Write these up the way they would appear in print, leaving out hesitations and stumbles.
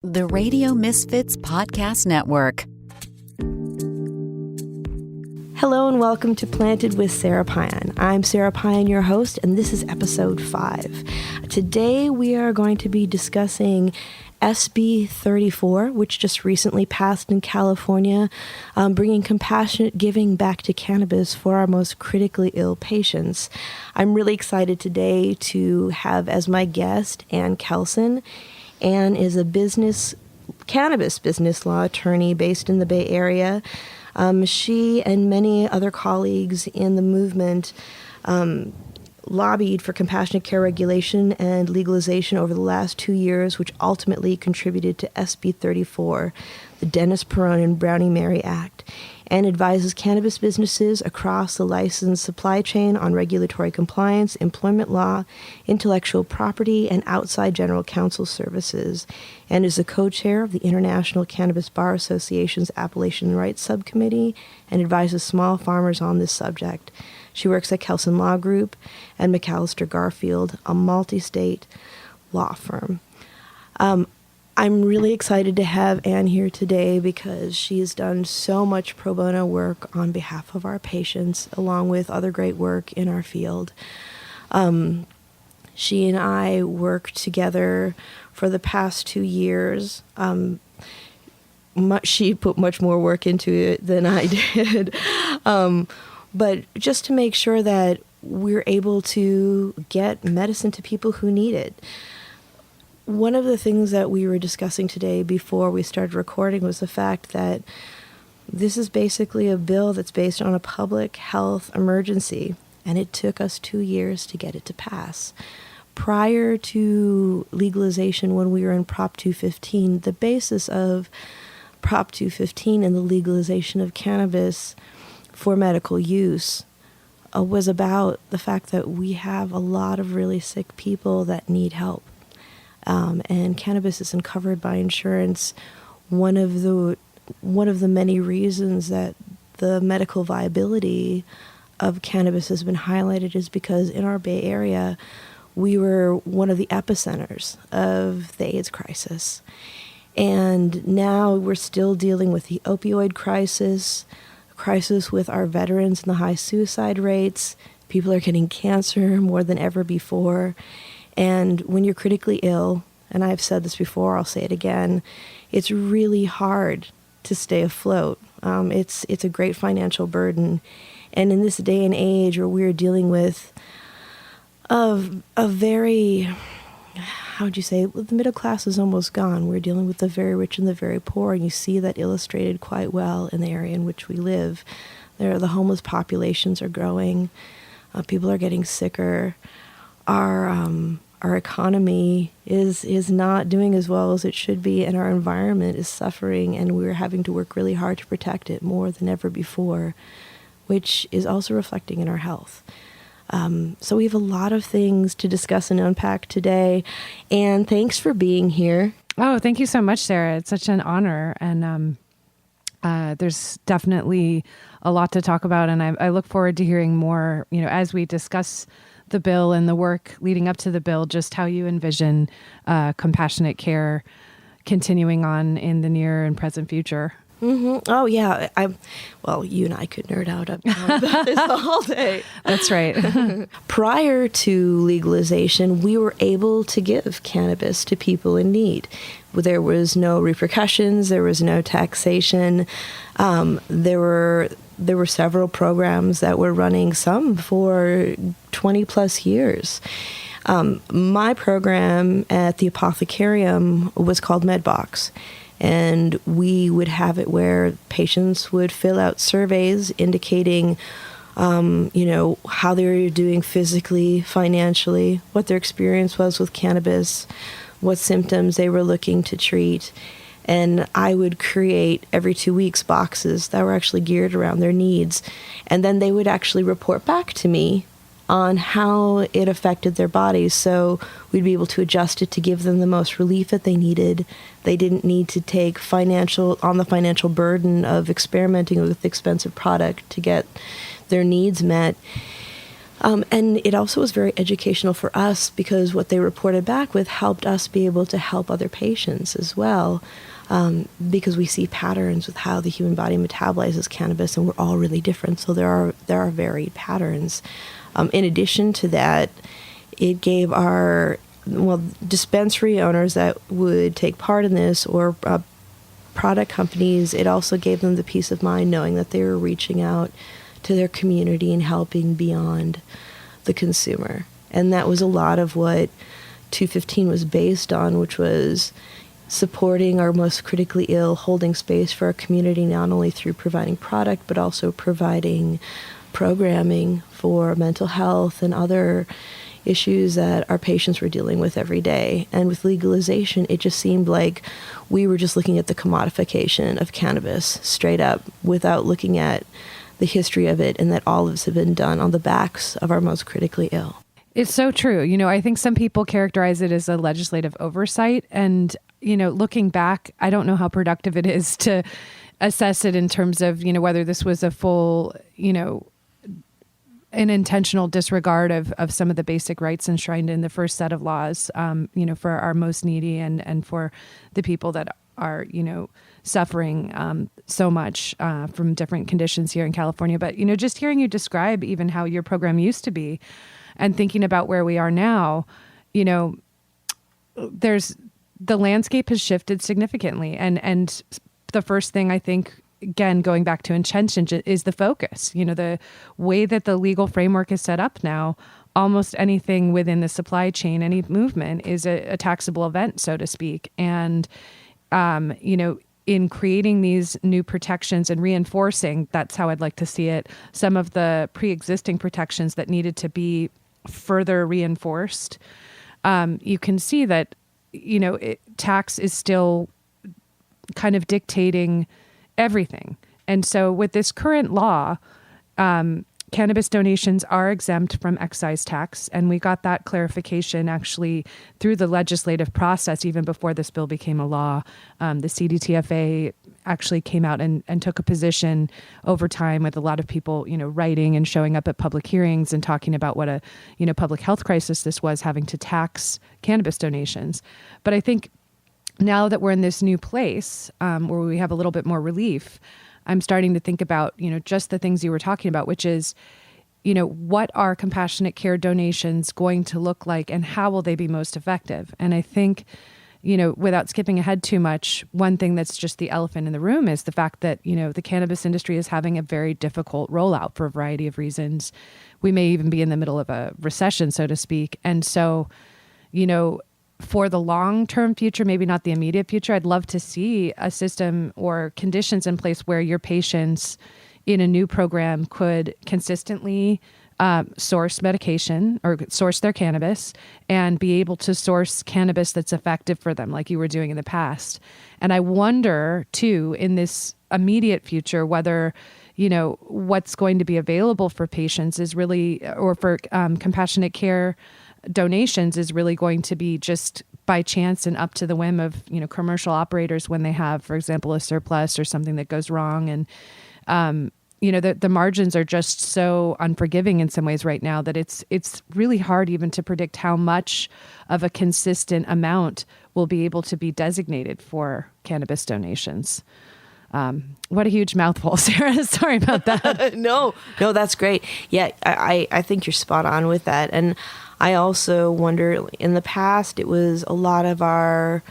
The Radio Misfits Podcast Network. Hello and welcome to Planted with Sara Pyan. I'm Sara Pyan, your host, and this is episode 5. Today we are going to be discussing SB 34, which just recently passed in California, bringing compassionate giving back to cannabis for our most critically ill patients. I'm really excited today to have as my guest Anne Kelson. Anne is a cannabis business law attorney based in the Bay Area. She and many other colleagues in the movement lobbied for compassionate care regulation and legalization over the last 2 years, which ultimately contributed to SB 34, the Dennis Perron and Brownie Mary Act, and advises cannabis businesses across the licensed supply chain on regulatory compliance, employment law, intellectual property, and outside general counsel services, and is the co-chair of the International Cannabis Bar Association's Appellation Rights Subcommittee and advises small farmers on this subject. She works at Kelson Law Group and McAllister Garfield, a multi-state law firm. I'm really excited to have Anne here today because she has done so much pro bono work on behalf of our patients, along with other great work in our field. She and I worked together for the past 2 years. She put much more work into it than I did. But just to make sure that we're able to get medicine to people who need it. One of the things that we were discussing today before we started recording was the fact that this is basically a bill that's based on a public health emergency, and it took us 2 years to get it to pass. Prior to legalization, when we were in Prop 215, the basis of Prop 215 and the legalization of cannabis for medical use was about the fact that we have a lot of really sick people that need help. And cannabis isn't covered by insurance. One of the many reasons that the medical viability of cannabis has been highlighted is because in our Bay Area, we were one of the epicenters of the AIDS crisis. And now we're still dealing with the opioid crisis with our veterans and the high suicide rates. People are getting cancer more than ever before. And when you're critically ill, and I've said this before, I'll say it again, it's really hard to stay afloat. It's a great financial burden. And in this day and age where we're dealing with a very, how would you say, the middle class is almost gone. We're dealing with the very rich and the very poor, and you see that illustrated quite well in the area in which we live. The homeless populations are growing. People are getting sicker. Our economy is not doing as well as it should be, and our environment is suffering, and we're having to work really hard to protect it more than ever before, which is also reflecting in our health. So we have a lot of things to discuss and unpack today, and thanks for being here. Oh, thank you so much, Sara. It's such an honor, and there's definitely a lot to talk about, and I look forward to hearing more, as we discuss the bill and the work leading up to the bill, just how you envision compassionate care continuing on in the near and present future. Mm-hmm. Oh, yeah. You and I could nerd out about this all day. That's right. Prior to legalization, we were able to give cannabis to people in need. There was no repercussions. There was no taxation. There were several programs that were running, some for 20 plus years. My program at the Apothecarium was called MedBox, and we would have it where patients would fill out surveys indicating, how they were doing physically, financially, what their experience was with cannabis, what symptoms they were looking to treat. And I would create every 2 weeks boxes that were actually geared around their needs. And then they would actually report back to me on how it affected their bodies. So we'd be able to adjust it to give them the most relief that they needed. They didn't need to take the financial burden of experimenting with expensive product to get their needs met. And it also was very educational for us because what they reported back with helped us be able to help other patients as well, because we see patterns with how the human body metabolizes cannabis, and we're all really different. So there are varied patterns. In addition to that, it gave our dispensary owners that would take part in this, or product companies, it also gave them the peace of mind knowing that they were reaching out to their community and helping beyond the consumer. And that was a lot of what 215 was based on, which was supporting our most critically ill, holding space for our community, not only through providing product, but also providing programming for mental health and other issues that our patients were dealing with every day. And with legalization, it just seemed like we were just looking at the commodification of cannabis straight up, without looking at the history of it, and that all of this had been done on the backs of our most critically ill. It's so true. I think some people characterize it as a legislative oversight. And, looking back, I don't know how productive it is to assess it in terms of, whether this was a full, an intentional disregard of some of the basic rights enshrined in the first set of laws, for our most needy and for the people that are, suffering so much from different conditions here in California. But, just hearing you describe even how your program used to be and thinking about where we are now, the landscape has shifted significantly. And the first thing I think, again, going back to intention, is the focus. The way that the legal framework is set up now, almost anything within the supply chain, any movement is a taxable event, so to speak. And, in creating these new protections and reinforcing, that's how I'd like to see it, some of the pre-existing protections that needed to be further reinforced, you can see that, tax is still kind of dictating everything. And so with this current law, cannabis donations are exempt from excise tax. And we got that clarification actually through the legislative process, even before this bill became a law. The CDTFA actually came out and took a position over time, with a lot of people, writing and showing up at public hearings and talking about what a, public health crisis this was, having to tax cannabis donations. But I think now that we're in this new place, where we have a little bit more relief, I'm starting to think about, just the things you were talking about, which is, what are compassionate care donations going to look like, and how will they be most effective? And I think, without skipping ahead too much, one thing that's just the elephant in the room is the fact that, the cannabis industry is having a very difficult rollout for a variety of reasons. We may even be in the middle of a recession, so to speak. And so, for the long-term future, maybe not the immediate future, I'd love to see a system or conditions in place where your patients in a new program could consistently source medication or source their cannabis and be able to source cannabis that's effective for them, like you were doing in the past. And I wonder, too, in this immediate future, whether what's going to be available for patients is really, or for compassionate care donations, is really going to be just by chance and up to the whim of, commercial operators when they have, for example, a surplus or something that goes wrong. And, the margins are just so unforgiving in some ways right now that it's really hard even to predict how much of a consistent amount will be able to be designated for cannabis donations. What a huge mouthful, Sara. Sorry about that. No, that's great. Yeah, I think you're spot on with that. And I also wonder, in the past, it was a lot of our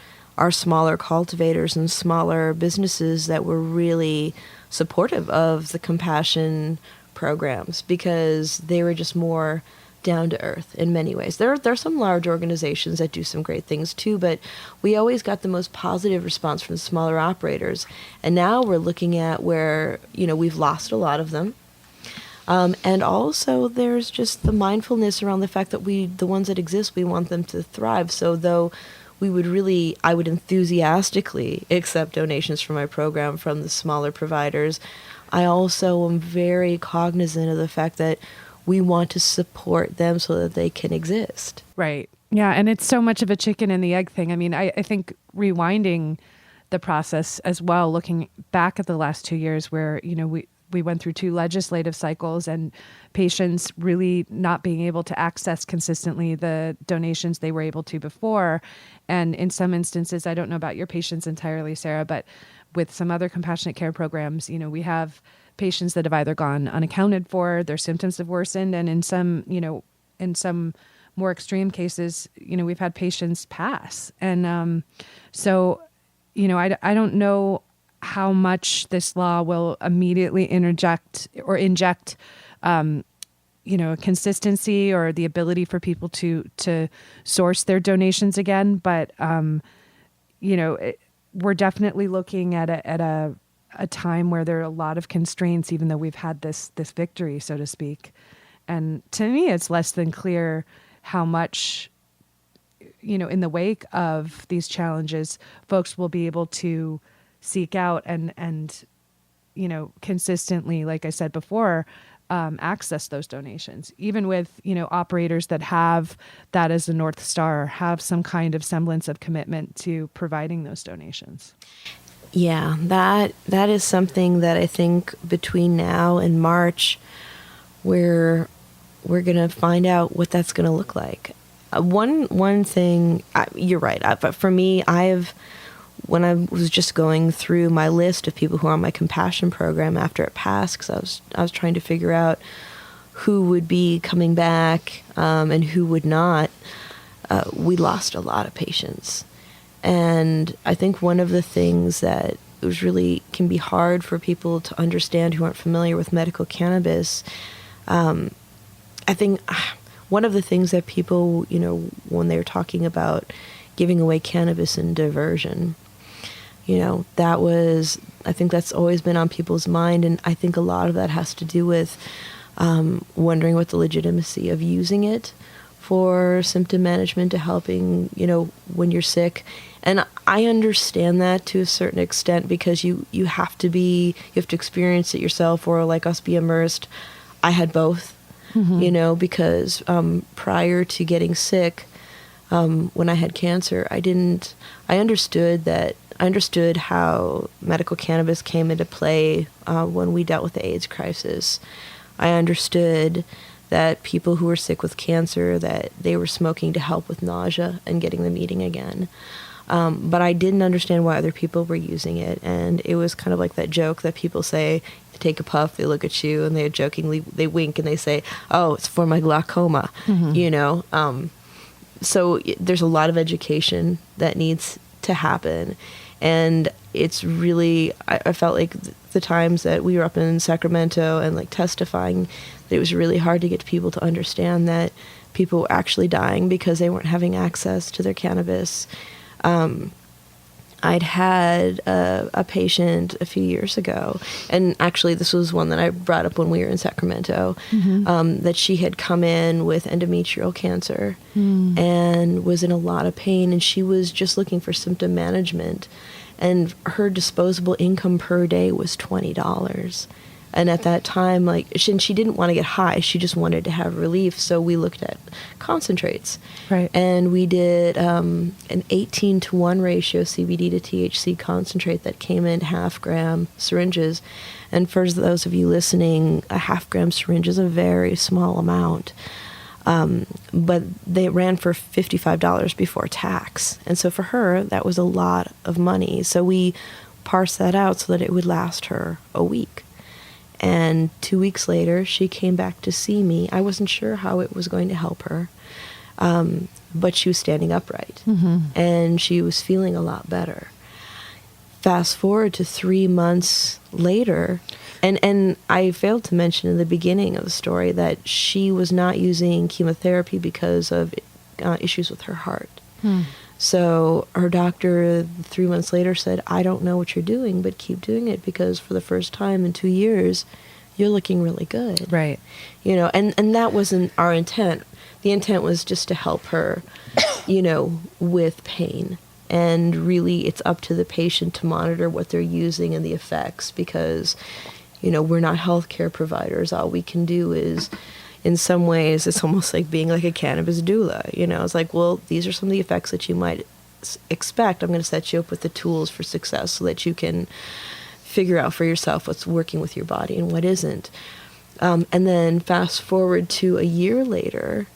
smaller cultivators and smaller businesses that were really supportive of the compassion programs, because they were just more down to earth in many ways. There are some large organizations that do some great things too, but we always got the most positive response from the smaller operators. And now we're looking at where, we've lost a lot of them. And also there's just the mindfulness around the fact that the ones that exist, we want them to thrive. So though I would enthusiastically accept donations from my program from the smaller providers, I also am very cognizant of the fact that we want to support them so that they can exist. Right. Yeah. And it's so much of a chicken and the egg thing. I mean, I think rewinding the process as well, looking back at the last 2 years where, we went through 2 legislative cycles, and patients really not being able to access consistently the donations they were able to before. And in some instances, I don't know about your patients entirely, Sara, but with some other compassionate care programs, we have patients that have either gone unaccounted for, their symptoms have worsened, and in some more extreme cases, we've had patients pass. And so, I don't know how much this law will immediately interject or inject, consistency or the ability for people to source their donations again. But, we're definitely looking at a time where there are a lot of constraints, even though we've had this victory, so to speak. And to me, it's less than clear how much, in the wake of these challenges, folks will be able to seek out and consistently, like I said before, access those donations, even with, operators that have that as a North Star, have some kind of semblance of commitment to providing those donations. Yeah, that is something that I think between now and March, we're going to find out what that's going to look like. One thing, you're right, but for me, when I was just going through my list of people who are on my compassion program after it passed, because I was trying to figure out who would be coming back and who would not, we lost a lot of patients. And I think one of the things that can be hard for people to understand who aren't familiar with medical cannabis, I think one of the things that people, when they're talking about giving away cannabis and diversion, I think that's always been on people's mind. And I think a lot of that has to do with wondering what the legitimacy of using it for symptom management to helping, when you're sick. And I understand that to a certain extent, because you have to experience it yourself, or like us, be immersed. I had both, because prior to getting sick, when I had cancer, I understood how medical cannabis came into play when we dealt with the AIDS crisis. I understood that people who were sick with cancer, that they were smoking to help with nausea and getting them eating again. But I didn't understand why other people were using it. And it was kind of like that joke that people say, they take a puff, they look at you, and they wink and they say, oh, it's for my glaucoma, So there's a lot of education that needs to happen. And it's really, I felt like the times that we were up in Sacramento and like testifying, that it was really hard to get people to understand that people were actually dying because they weren't having access to their cannabis. I'd had a patient a few years ago, and actually this was one that I brought up when we were in Sacramento, that she had come in with endometrial cancer and was in a lot of pain, and she was just looking for symptom management, and her disposable income per day was $20. And at that time, she didn't want to get high. She just wanted to have relief. So we looked at concentrates. Right. And we did an 18-to-1 ratio CBD to THC concentrate that came in half-gram syringes. And for those of you listening, a half-gram syringe is a very small amount. But they ran for $55 before tax. And so for her, that was a lot of money. So we parsed that out so that it would last her a week. And 2 weeks later, she came back to see me. I wasn't sure how it was going to help her, but she was standing upright, and she was feeling a lot better. Fast forward to 3 months later, and I failed to mention in the beginning of the story that she was not using chemotherapy because of issues with her heart. So her doctor 3 months later said, I don't know what you're doing, but keep doing it, because for the first time in 2 years, you're looking really good. Right. And that wasn't our intent. The intent was just to help her, with pain. And really, it's up to the patient to monitor what they're using and the effects, because, we're not healthcare providers. All we can do is, in some ways, it's almost like being like a cannabis doula. It's like, well, these are some of the effects that you might expect. I'm going to set you up with the tools for success so that you can figure out for yourself what's working with your body and what isn't. And then fast forward to a year later,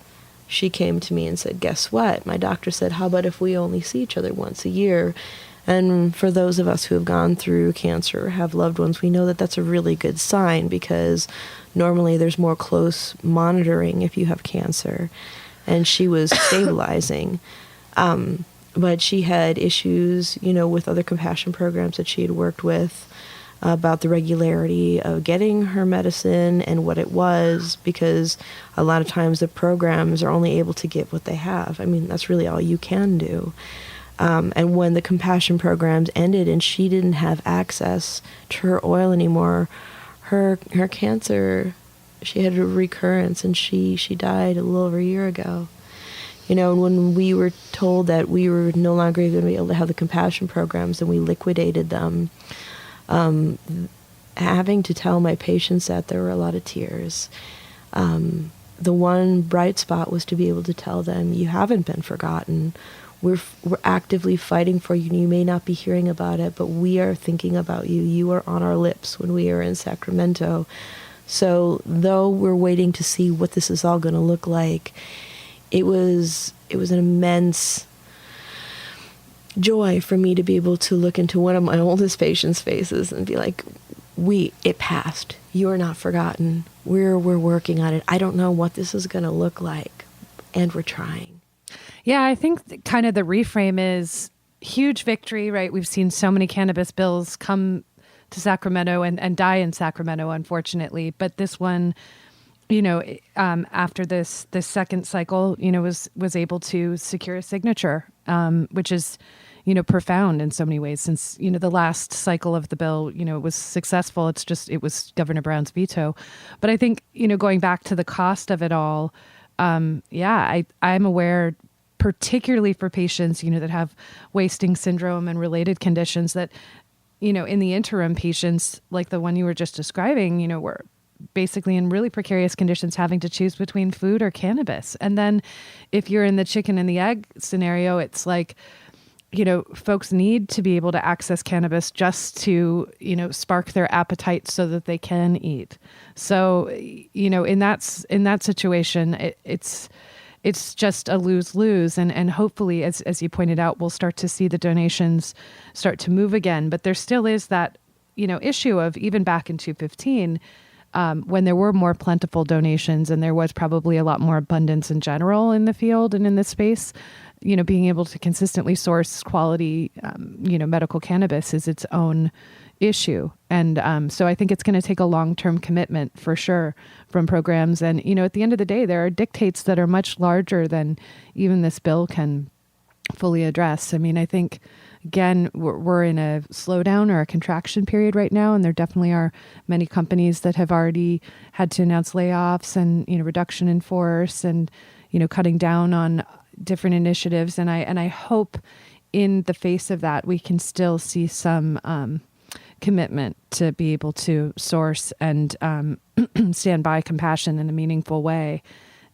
she came to me and said, guess what? My doctor said, how about if we only see each other once a year? And for those of us who have gone through cancer or have loved ones, we know that that's a really good sign, because normally there's more close monitoring if you have cancer. And she was stabilizing. But she had issues, with other compassion programs that she had worked with, about the regularity of getting her medicine and what it was, because a lot of times the programs are only able to give what they have. I mean, that's really all you can do. And when the compassion programs ended and she didn't have access to her oil anymore, her cancer, she had a recurrence, and she died a little over a year ago. And when we were told that we were no longer going to be able to have the compassion programs and we liquidated them, having to tell my patients that, there were a lot of tears. The one bright spot was to be able to tell them, you haven't been forgotten. We're actively fighting for you. You may not be hearing about it, but we are thinking about you. You are on our lips when we are in Sacramento. So though we're waiting to see what this is all going to look like, it was an immense joy for me to be able to look into one of my oldest patients' faces and be like, it passed. You're not forgotten. We're working on it. I don't know what this is going to look like, and we're trying. Yeah, I think kind of the reframe is huge victory, right? We've seen so many cannabis bills come to Sacramento and die in Sacramento, unfortunately. But this one, after this second cycle, was able to secure a signature, which is, profound in so many ways, since, the last cycle of the bill, was successful. It was Governor Brown's veto. But I think, going back to the cost of it all, I'm aware, particularly for patients, that have wasting syndrome and related conditions, that, in the interim, patients like the one you were just describing, were basically in really precarious conditions, having to choose between food or cannabis. And then if you're in the chicken and the egg scenario, it's like, folks need to be able to access cannabis just to, spark their appetite so that they can eat. So, in that situation, it's just a lose-lose. And hopefully, as you pointed out, we'll start to see the donations start to move again. But there still is that, issue of, even back in 2015, when there were more plentiful donations and there was probably a lot more abundance in general in the field and in this space, being able to consistently source quality, medical cannabis is its own issue. And so I think it's going to take a long-term commitment for sure from programs. And, at the end of the day, there are dictates that are much larger than even this bill can fully address. I mean, I think, again, we're in a slowdown or a contraction period right now, and there definitely are many companies that have already had to announce layoffs and, reduction in force and, cutting down on different initiatives. And I hope in the face of that, we can still see some commitment to be able to source and stand by compassion in a meaningful way.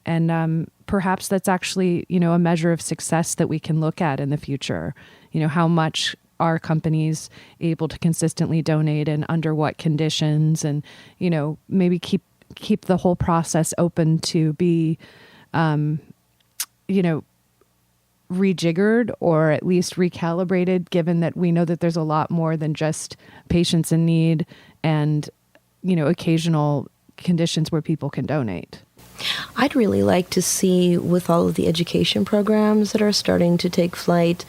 And perhaps that's actually, a measure of success that we can look at in the future. How much are companies able to consistently donate and under what conditions, and, maybe keep the whole process open to be, rejiggered or at least recalibrated, given that we know that there's a lot more than just patients in need and, occasional conditions where people can donate. I'd really like to see, with all of the education programs that are starting to take flight,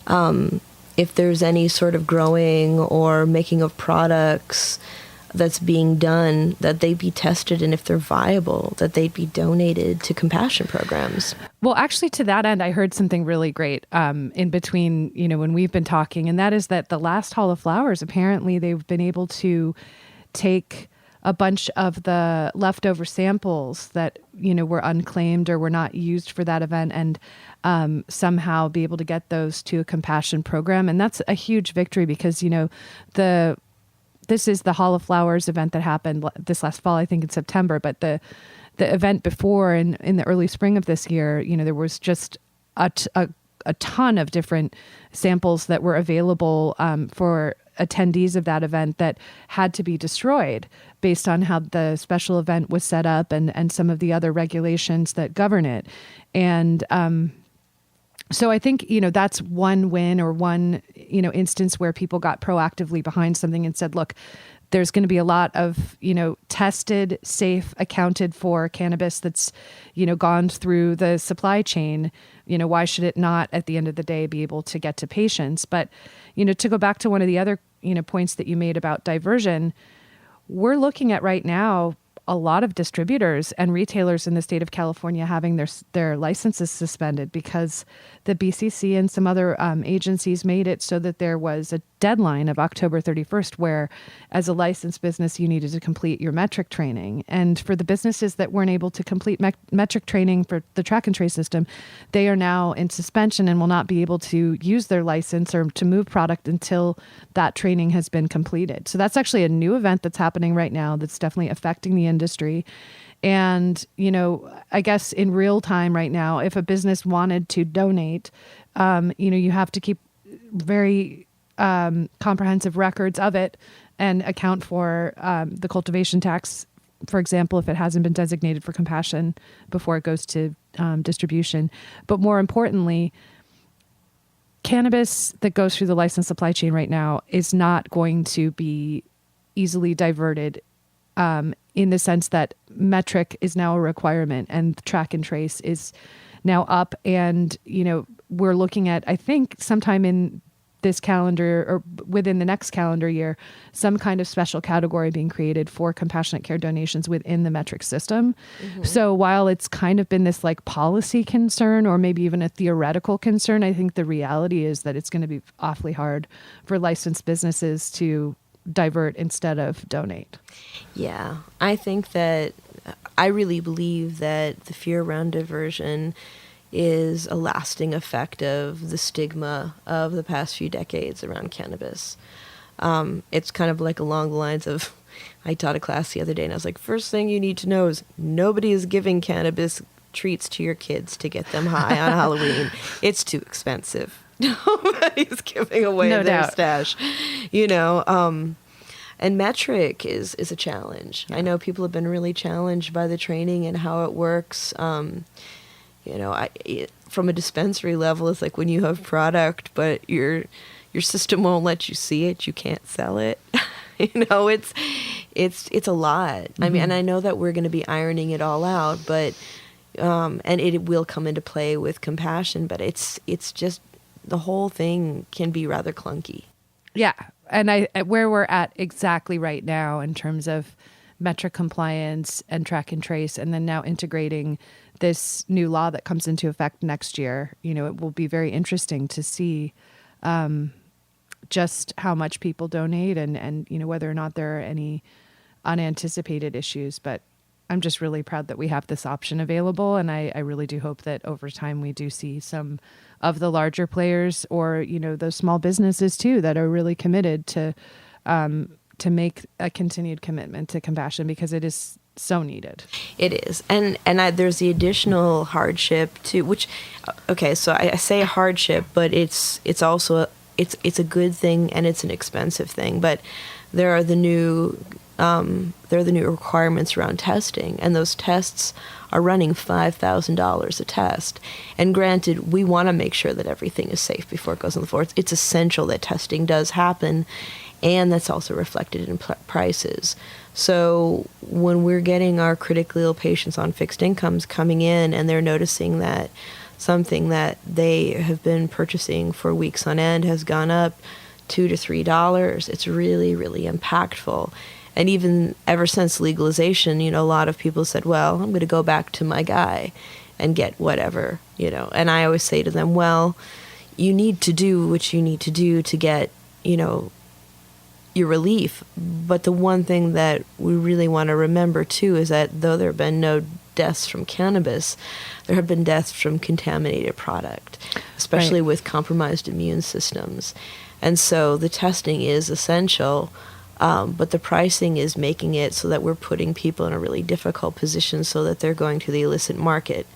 if there's any sort of growing or making of products that's being done, that they be tested, and if they're viable, that they'd be donated to compassion programs. Well, actually, to that end, I heard something really great in between, when we've been talking, and that is that the last Hall of Flowers, apparently they've been able to take a bunch of the leftover samples that, were unclaimed or were not used for that event, and somehow be able to get those to a compassion program. And that's a huge victory, because, this is the Hall of Flowers event that happened this last fall, I think in September, but the event before, in the early spring of this year, there was just a ton of different samples that were available for attendees of that event that had to be destroyed based on how the special event was set up and some of the other regulations that govern it. And so I think, that's one win or one, instance where people got proactively behind something and said, look, there's going to be a lot of, tested, safe, accounted for cannabis that's, gone through the supply chain. Why should it not at the end of the day be able to get to patients? But, to go back to one of the other, points that you made about diversion, we're looking at right now a lot of distributors and retailers in the state of California having their licenses suspended because the BCC and some other agencies made it so that there was a deadline of October 31st where, as a licensed business, you needed to complete your metric training. And for the businesses that weren't able to complete metric training for the track and trace system, they are now in suspension and will not be able to use their license or to move product until that training has been completed. So that's actually a new event that's happening right now that's definitely affecting the industry. And, I guess in real time right now, if a business wanted to donate, you have to keep very comprehensive records of it and account for the cultivation tax, for example, if it hasn't been designated for compassion before it goes to distribution. But more importantly, cannabis that goes through the licensed supply chain right now is not going to be easily diverted in the sense that metric is now a requirement and track and trace is now up. And, we're looking at, I think, sometime in this calendar or within the next calendar year, some kind of special category being created for compassionate care donations within the metric system. Mm-hmm. So while it's kind of been this like policy concern or maybe even a theoretical concern, I think the reality is that it's going to be awfully hard for licensed businesses to divert instead of donate. Yeah, I really believe that the fear around diversion is a lasting effect of the stigma of the past few decades around cannabis. It's kind of like along the lines of, I taught a class the other day and I was like, first thing you need to know is nobody is giving cannabis treats to your kids to get them high on Halloween. It's too expensive. Nobody's giving away their stash, and metric is a challenge. Yeah. I know people have been really challenged by the training and how it works. From a dispensary level, it's like when you have product, but your system won't let you see it, you can't sell it. It's a lot. Mm-hmm. I mean, and I know that we're going to be ironing it all out, but and it will come into play with compassion, but it's just the whole thing can be rather clunky. Yeah. And where we're at exactly right now in terms of metric compliance and track and trace, and then now integrating this new law that comes into effect next year, it will be very interesting to see just how much people donate and whether or not there are any unanticipated issues. But I'm just really proud that we have this option available. And I really do hope that over time we do see some of the larger players or, those small businesses too, that are really committed to make a continued commitment to compassion because it is so needed. It is. And there's the additional hardship too, which, okay, so I say hardship, but it's also, it's a good thing and it's an expensive thing, but there are the new requirements around testing, and those tests are running $5,000 a test. And granted, we want to make sure that everything is safe before it goes on the floor. It's essential that testing does happen, and that's also reflected in prices. So when we're getting our critically ill patients on fixed incomes coming in and they're noticing that something that they have been purchasing for weeks on end has gone up $2 to $3, it's really, really impactful. And even ever since legalization, a lot of people said, well, I'm going to go back to my guy and get whatever, And I always say to them, well, you need to do what you need to do to get, your relief. But the one thing that we really want to remember, too, is that though there have been no deaths from cannabis, there have been deaths from contaminated product, especially with compromised immune systems. And so the testing is essential. But the pricing is making it so that we're putting people in a really difficult position so that they're going to the illicit market.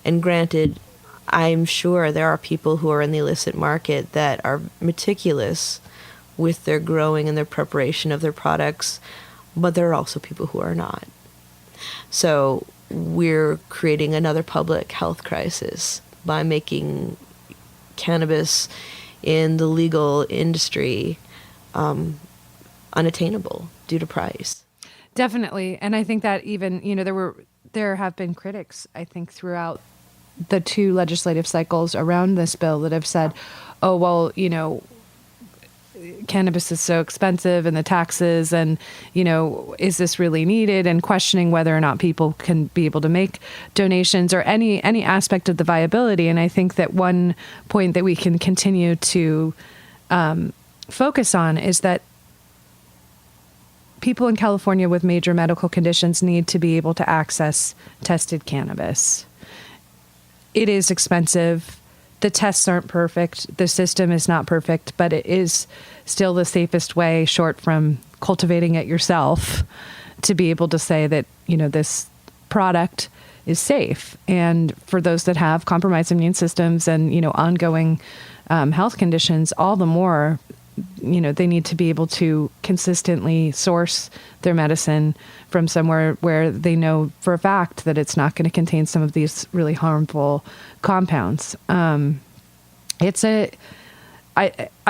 And granted, I'm sure there are people who are in the illicit market that are meticulous with their growing and their preparation of their products, but there are also people who are not. So we're creating another public health crisis by making cannabis in the legal industry unattainable due to price. Definitely. And I think that even, there have been critics, I think, throughout the 2 legislative cycles around this bill that have said, oh, well, cannabis is so expensive and the taxes and, is this really needed? And questioning whether or not people can be able to make donations or any aspect of the viability. And I think that one point that we can continue to focus on is that people in California with major medical conditions need to be able to access tested cannabis. It is expensive. The tests aren't perfect. The system is not perfect, but it is still the safest way, short from cultivating it yourself, to be able to say that, this product is safe. And for those that have compromised immune systems and, ongoing health conditions, all the more, they need to be able to consistently source their medicine from somewhere where they know for a fact that it's not going to contain some of these really harmful compounds. I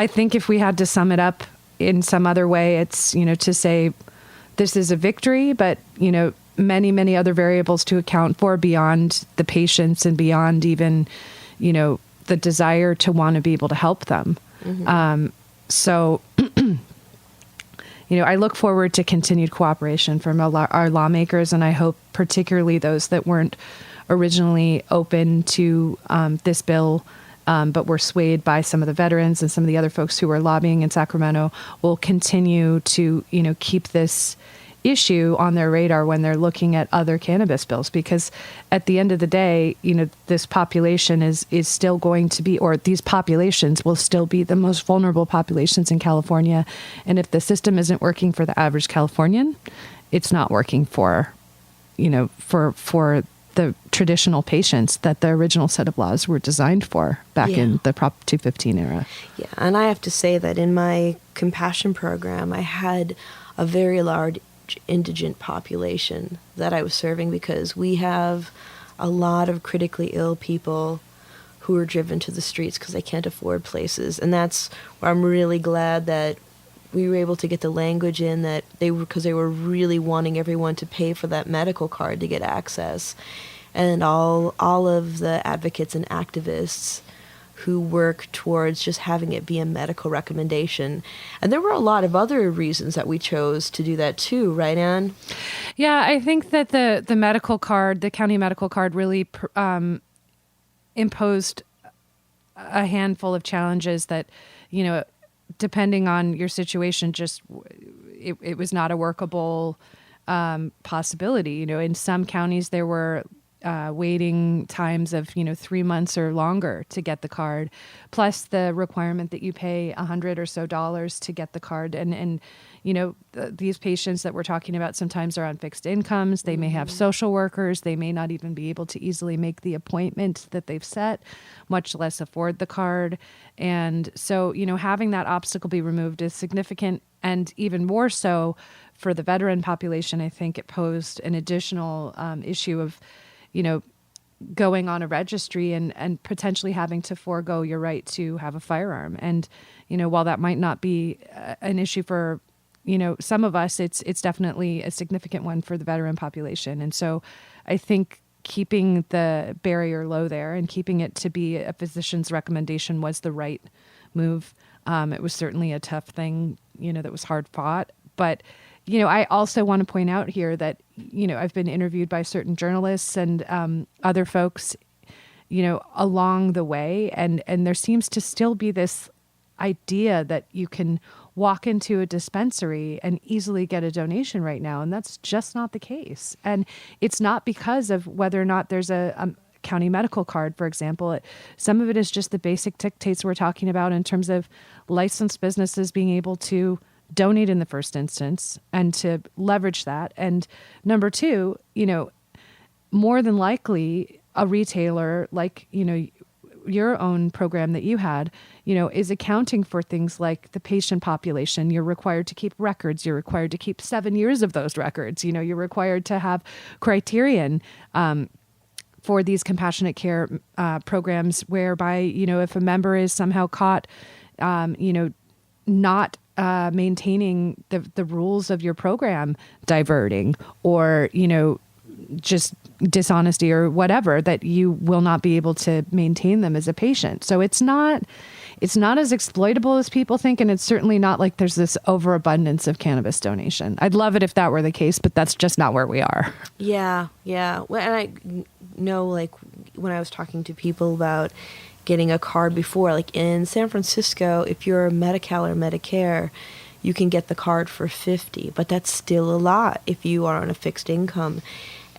think if we had to sum it up in some other way, it's, to say this is a victory, but, many, many other variables to account for beyond the patients and beyond even, the desire to want to be able to help them. Mm-hmm. So, I look forward to continued cooperation from our lawmakers, and I hope particularly those that weren't originally open to this bill, but were swayed by some of the veterans and some of the other folks who were lobbying in Sacramento, will continue to, keep this issue on their radar when they're looking at other cannabis bills, because at the end of the day, this population is still going to be, or these populations will still be the most vulnerable populations in California. And if the system isn't working for the average Californian, it's not working for the traditional patients that the original set of laws were designed for back in the Prop 215 era. Yeah, and I have to say that in my compassion program, I had a very large indigent population that I was serving, because we have a lot of critically ill people who are driven to the streets because they can't afford places. And that's where I'm really glad that we were able to get the language in that because they were really wanting everyone to pay for that medical card to get access. And all of the advocates and activists who work towards just having it be a medical recommendation. And there were a lot of other reasons that we chose to do that too, right, Anne? Yeah, I think that the medical card, the county medical card, really imposed a handful of challenges that, depending on your situation, just it was not a workable possibility. In some counties there were waiting times of 3 months or longer to get the card, plus the requirement that you pay $100 or so to get the card. And these patients that we're talking about sometimes are on fixed incomes. They may have social workers. They may not even be able to easily make the appointment that they've set, much less afford the card. And so having that obstacle be removed is significant, and even more so for the veteran population. I think it posed an additional issue of going on a registry and potentially having to forego your right to have a firearm. And, while that might not be an issue for, some of us, it's definitely a significant one for the veteran population. And so I think keeping the barrier low there and keeping it to be a physician's recommendation was the right move. It was certainly a tough thing, that was hard fought, but I also want to point out here that, I've been interviewed by certain journalists and other folks, along the way. And there seems to still be this idea that you can walk into a dispensary and easily get a donation right now. And that's just not the case. And it's not because of whether or not there's a county medical card, for example. Some of it is just the basic dictates we're talking about in terms of licensed businesses being able to donate in the first instance and to leverage that. And number two, more than likely a retailer like, your own program that you had, is accounting for things like the patient population. You're required to keep records. You're required to keep 7 years of those records. You're required to have criterion for these compassionate care programs whereby, if a member is somehow caught, not maintaining the rules of your program, diverting or, just dishonesty or whatever, that you will not be able to maintain them as a patient. So it's not as exploitable as people think. And it's certainly not like there's this overabundance of cannabis donation. I'd love it if that were the case, but that's just not where we are. Yeah. Well, and I know, like, when I was talking to people about getting a card before, like in San Francisco, if you're Medi-Cal or Medicare, you can get the card for $50, but that's still a lot if you are on a fixed income.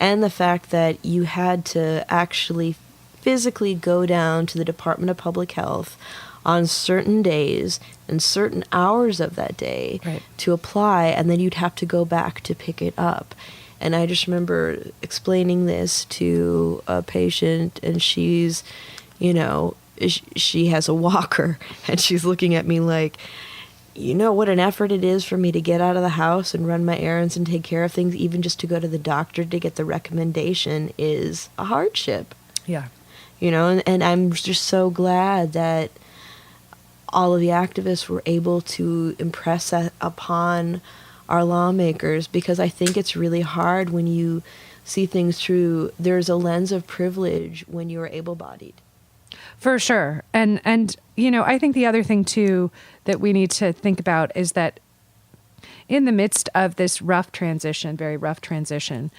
And the fact that you had to actually physically go down to the Department of Public Health on certain days and certain hours of that day to apply, and then you'd have to go back to pick it up. And I just remember explaining this to a patient, and she's, she has a walker, and she's looking at me like, what an effort it is for me to get out of the house and run my errands and take care of things, even just to go to the doctor to get the recommendation is a hardship. Yeah. And I'm just so glad that all of the activists were able to impress that upon our lawmakers, because I think it's really hard when you see things through, there's a lens of privilege when you're able-bodied. For sure. And I think the other thing, too, that we need to think about is that in the midst of this very rough transition,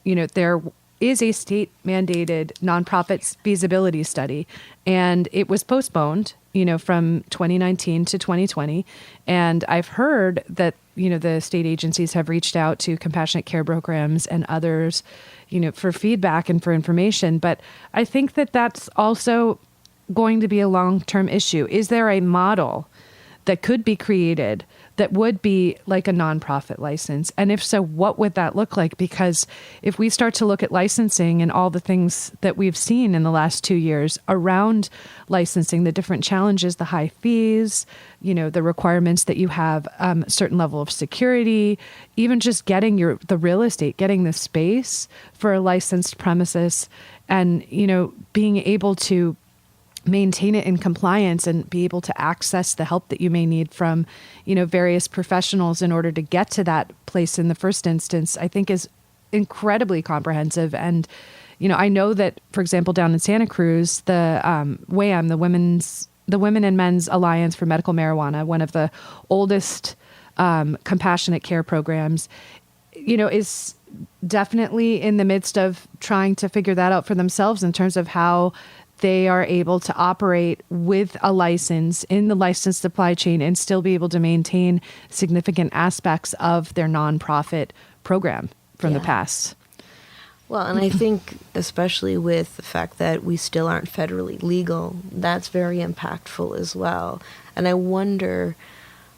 there is a state-mandated nonprofit feasibility study, and it was postponed, from 2019 to 2020. And I've heard that, the state agencies have reached out to compassionate care programs and others, for feedback and for information. But I think that that's also going to be a long-term issue. Is there a model that could be created that would be like a nonprofit license? And if so, what would that look like? Because if we start to look at licensing and all the things that we've seen in the last 2 years around licensing, the different challenges, the high fees, the requirements that you have, a certain level of security, even just getting the real estate, getting the space for a licensed premises, and, being able to maintain it in compliance and be able to access the help that you may need from, various professionals in order to get to that place in the first instance, I think is incredibly comprehensive. And, I know that, for example, down in Santa Cruz, the WAM, the Women and Men's Alliance for Medical Marijuana, one of the oldest compassionate care programs, is definitely in the midst of trying to figure that out for themselves in terms of how they are able to operate with a license in the licensed supply chain and still be able to maintain significant aspects of their nonprofit program from the past. Well, and I think especially with the fact that we still aren't federally legal, that's very impactful as well. And I wonder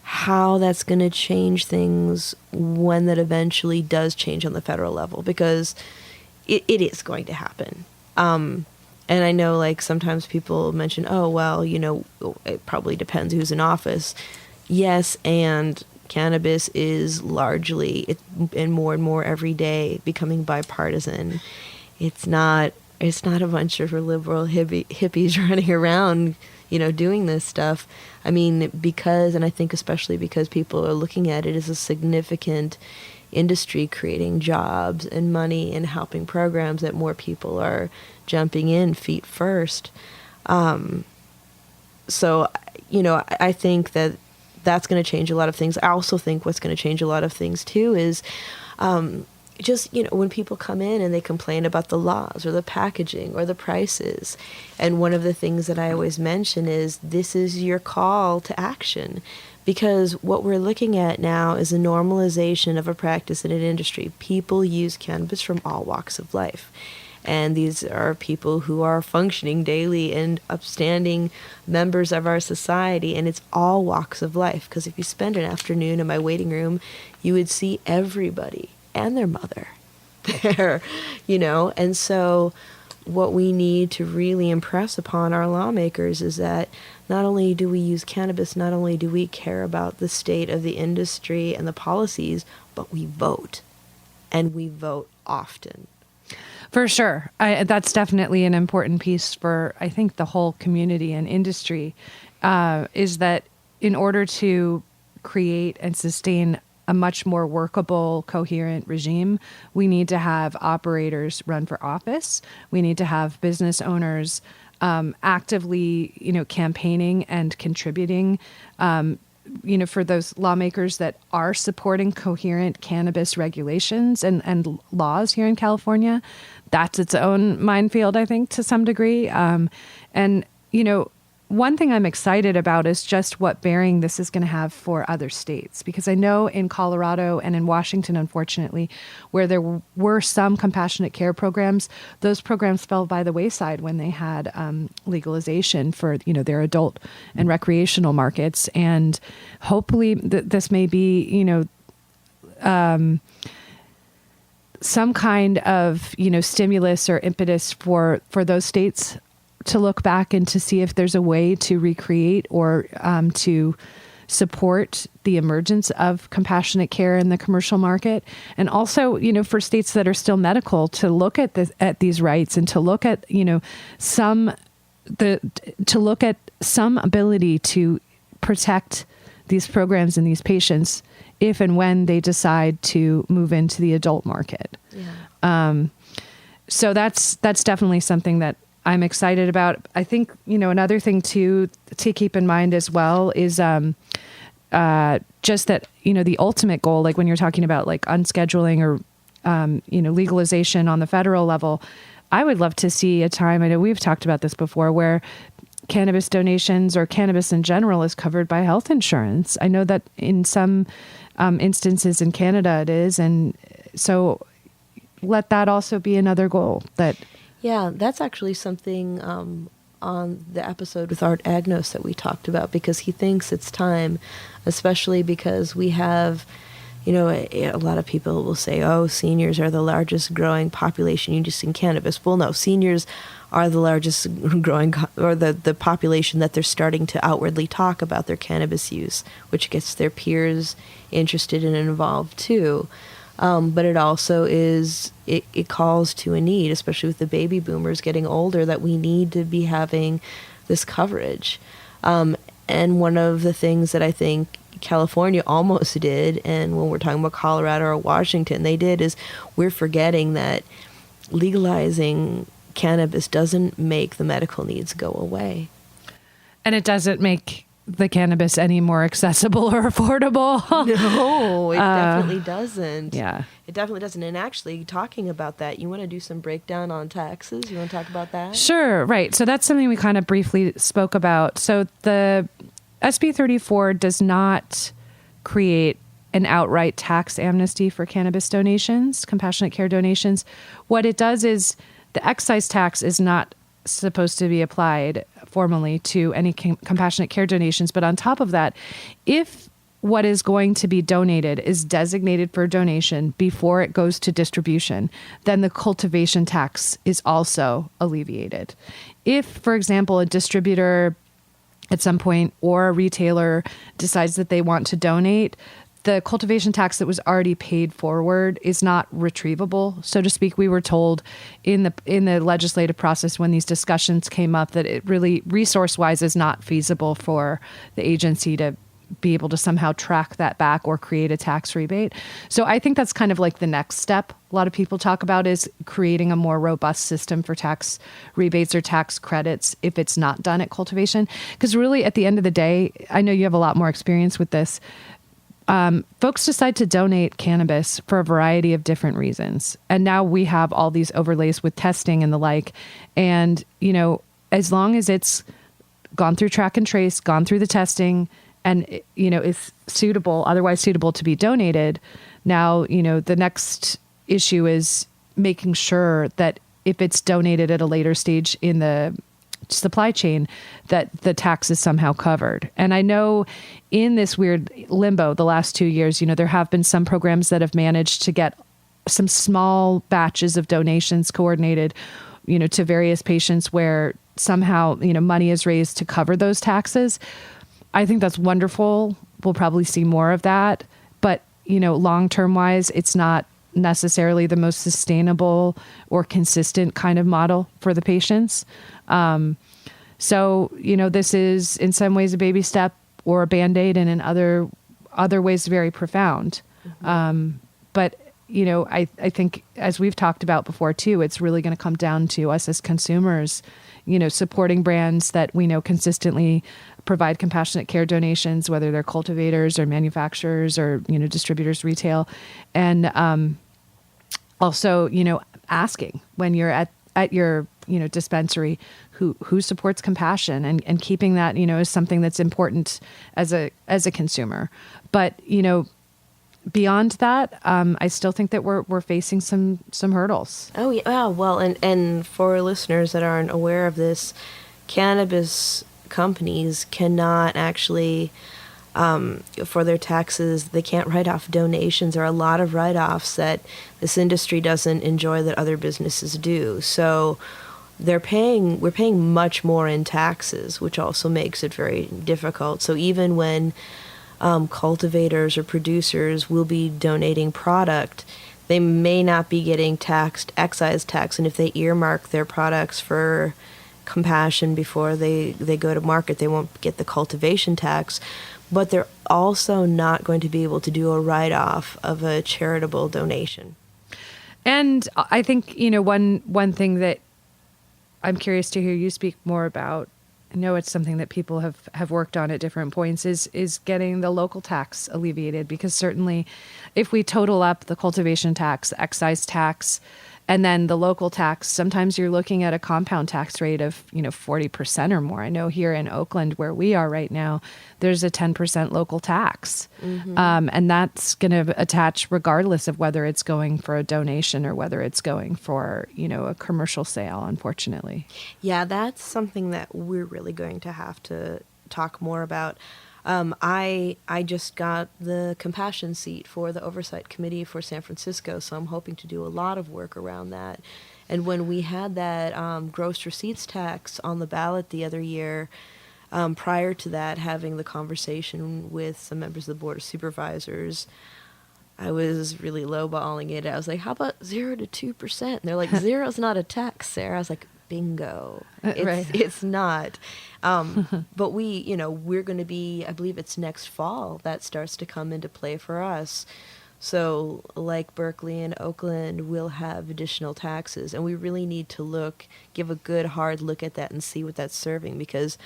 how that's going to change things when that eventually does change on the federal level, because it is going to happen. And I know, like, sometimes people mention, oh, well, it probably depends who's in office. Yes, and cannabis is largely, and more every day, becoming bipartisan. It's not a bunch of liberal hippies running around, doing this stuff. I mean, and I think especially because people are looking at it as a significant industry, creating jobs and money and helping programs, that more people are jumping in feet first. So, I think that's going to change a lot of things. I also think what's going to change a lot of things too is just, when people come in and they complain about the laws or the packaging or the prices. And one of the things that I always mention is this is your call to action. Because what we're looking at now is a normalization of a practice in an industry. People use cannabis from all walks of life. And these are people who are functioning daily and upstanding members of our society. And it's all walks of life. Because if you spend an afternoon in my waiting room, you would see everybody and their mother there, And so what we need to really impress upon our lawmakers is that not only do we use cannabis, not only do we care about the state of the industry and the policies, but we vote. And we vote often. For sure. That's definitely an important piece for, I think, the whole community and industry, is that in order to create and sustain a much more workable, coherent regime, we need to have operators run for office. We need to have business owners actively, campaigning and contributing, for those lawmakers that are supporting coherent cannabis regulations and laws here in California. That's its own minefield, I think, to some degree. One thing I'm excited about is just what bearing this is going to have for other states, because I know in Colorado and in Washington, unfortunately, where there were some compassionate care programs, those programs fell by the wayside when they had legalization for, their adult and recreational markets. And hopefully this may be, some kind of, stimulus or impetus for those states to look back and to see if there's a way to recreate or to support the emergence of compassionate care in the commercial market. And also, for states that are still medical to look at these rights and to look at, some ability to protect these programs and these patients if and when they decide to move into the adult market. Yeah. So that's definitely something that I'm excited about. I think, another thing to keep in mind as well is just that, the ultimate goal, like when you're talking about like unscheduling or, legalization on the federal level, I would love to see a time, I know we've talked about this before, where cannabis donations or cannabis in general is covered by health insurance. I know that in some instances in Canada it is. And so let that also be another goal that... Yeah, that's actually something on the episode with Art Agnos that we talked about, because he thinks it's time, especially because we have, a lot of people will say, oh, seniors are the largest growing population used in cannabis. Well, no, seniors are the largest growing, or the population that they're starting to outwardly talk about their cannabis use, which gets their peers interested and involved too. But it also it calls to a need, especially with the baby boomers getting older, that we need to be having this coverage. And one of the things that I think California almost did, and when we're talking about Colorado or Washington, they did, is we're forgetting that legalizing cannabis doesn't make the medical needs go away. And it doesn't make the cannabis any more accessible or affordable. No, it definitely doesn't. Yeah. It definitely doesn't. And actually, talking about that, you want to do some breakdown on taxes? You want to talk about that? Sure, right. So that's something we kind of briefly spoke about. So the SB 34 does not create an outright tax amnesty for cannabis donations, compassionate care donations. What it does is the excise tax is not supposed to be applied formally to any compassionate care donations. But on top of that, if what is going to be donated is designated for donation before it goes to distribution, then the cultivation tax is also alleviated. If, for example, a distributor at some point or a retailer decides that they want to donate, the cultivation tax that was already paid forward is not retrievable, so to speak. We were told in the legislative process when these discussions came up that it really, resource-wise, is not feasible for the agency to be able to somehow track that back or create a tax rebate. So I think that's kind of like the next step a lot of people talk about, is creating a more robust system for tax rebates or tax credits if it's not done at cultivation. Because really, at the end of the day, I know you have a lot more experience with this, folks decide to donate cannabis for a variety of different reasons. And now we have all these overlays with testing and the like. And, as long as it's gone through track and trace, gone through the testing, and, is otherwise suitable to be donated, now, the next issue is making sure that if it's donated at a later stage in the supply chain, that the tax is somehow covered. And I know in this weird limbo the last 2 years, there have been some programs that have managed to get some small batches of donations coordinated to various patients where somehow, money is raised to cover those taxes. I think that's wonderful. We'll probably see more of that. But, long-term wise, it's not necessarily the most sustainable or consistent kind of model for the patients. So, this is in some ways a baby step or a Band-Aid, and in other ways very profound. But, I think as we've talked about before too, it's really going to come down to us as consumers, supporting brands that we know consistently provide compassionate care donations, whether they're cultivators or manufacturers or, distributors, retail. And also, asking when you're at your, dispensary, who supports compassion, and keeping that, is something that's important as a consumer. But, beyond that, I still think that we're facing some hurdles. Oh yeah, well, and for listeners that aren't aware of this, cannabis companies cannot actually, for their taxes, they can't write off donations. There are a lot of write-offs that this industry doesn't enjoy that other businesses do. So we're paying much more in taxes, which also makes it very difficult. So even when cultivators or producers will be donating product, they may not be getting taxed excise tax, and if they earmark their products for compassion before they go to market, they won't get the cultivation tax, but they're also not going to be able to do a write-off of a charitable donation. And I think, one thing that I'm curious to hear you speak more about, I know it's something that people have worked on at different points, is getting the local tax alleviated, because certainly if we total up the cultivation tax, excise tax, and then the local tax, sometimes you're looking at a compound tax rate of, 40% or more. I know here in Oakland, where we are right now, there's a 10% local tax. And that's going to attach regardless of whether it's going for a donation or whether it's going for, a commercial sale, unfortunately. Yeah, that's something that we're really going to have to talk more about. I just got the compassion seat for the oversight committee for San Francisco, so I'm hoping to do a lot of work around that. And when we had that gross receipts tax on the ballot the other year, prior to that, having the conversation with some members of the Board of Supervisors, I was really lowballing it. I was like, how about 0 to 2%? And they're like, zero's not a tax, Sarah. I was like, bingo. It's not. But we're going to be, I believe it's next fall that starts to come into play for us. So like Berkeley and Oakland will have additional taxes, and we really need to give a good hard look at that and see what that's serving, because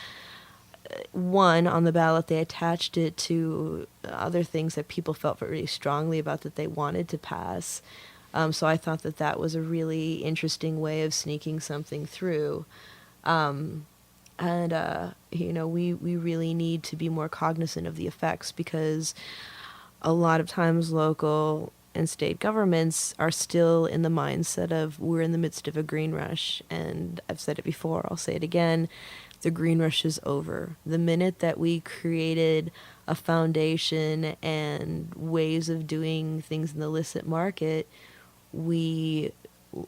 one, on the ballot, they attached it to other things that people felt really strongly about that they wanted to pass. So I thought that was a really interesting way of sneaking something through. We really need to be more cognizant of the effects, because a lot of times local and state governments are still in the mindset of we're in the midst of a green rush. And I've said it before, I'll say it again, the green rush is over. The minute that we created a foundation and ways of doing things in the illicit market, we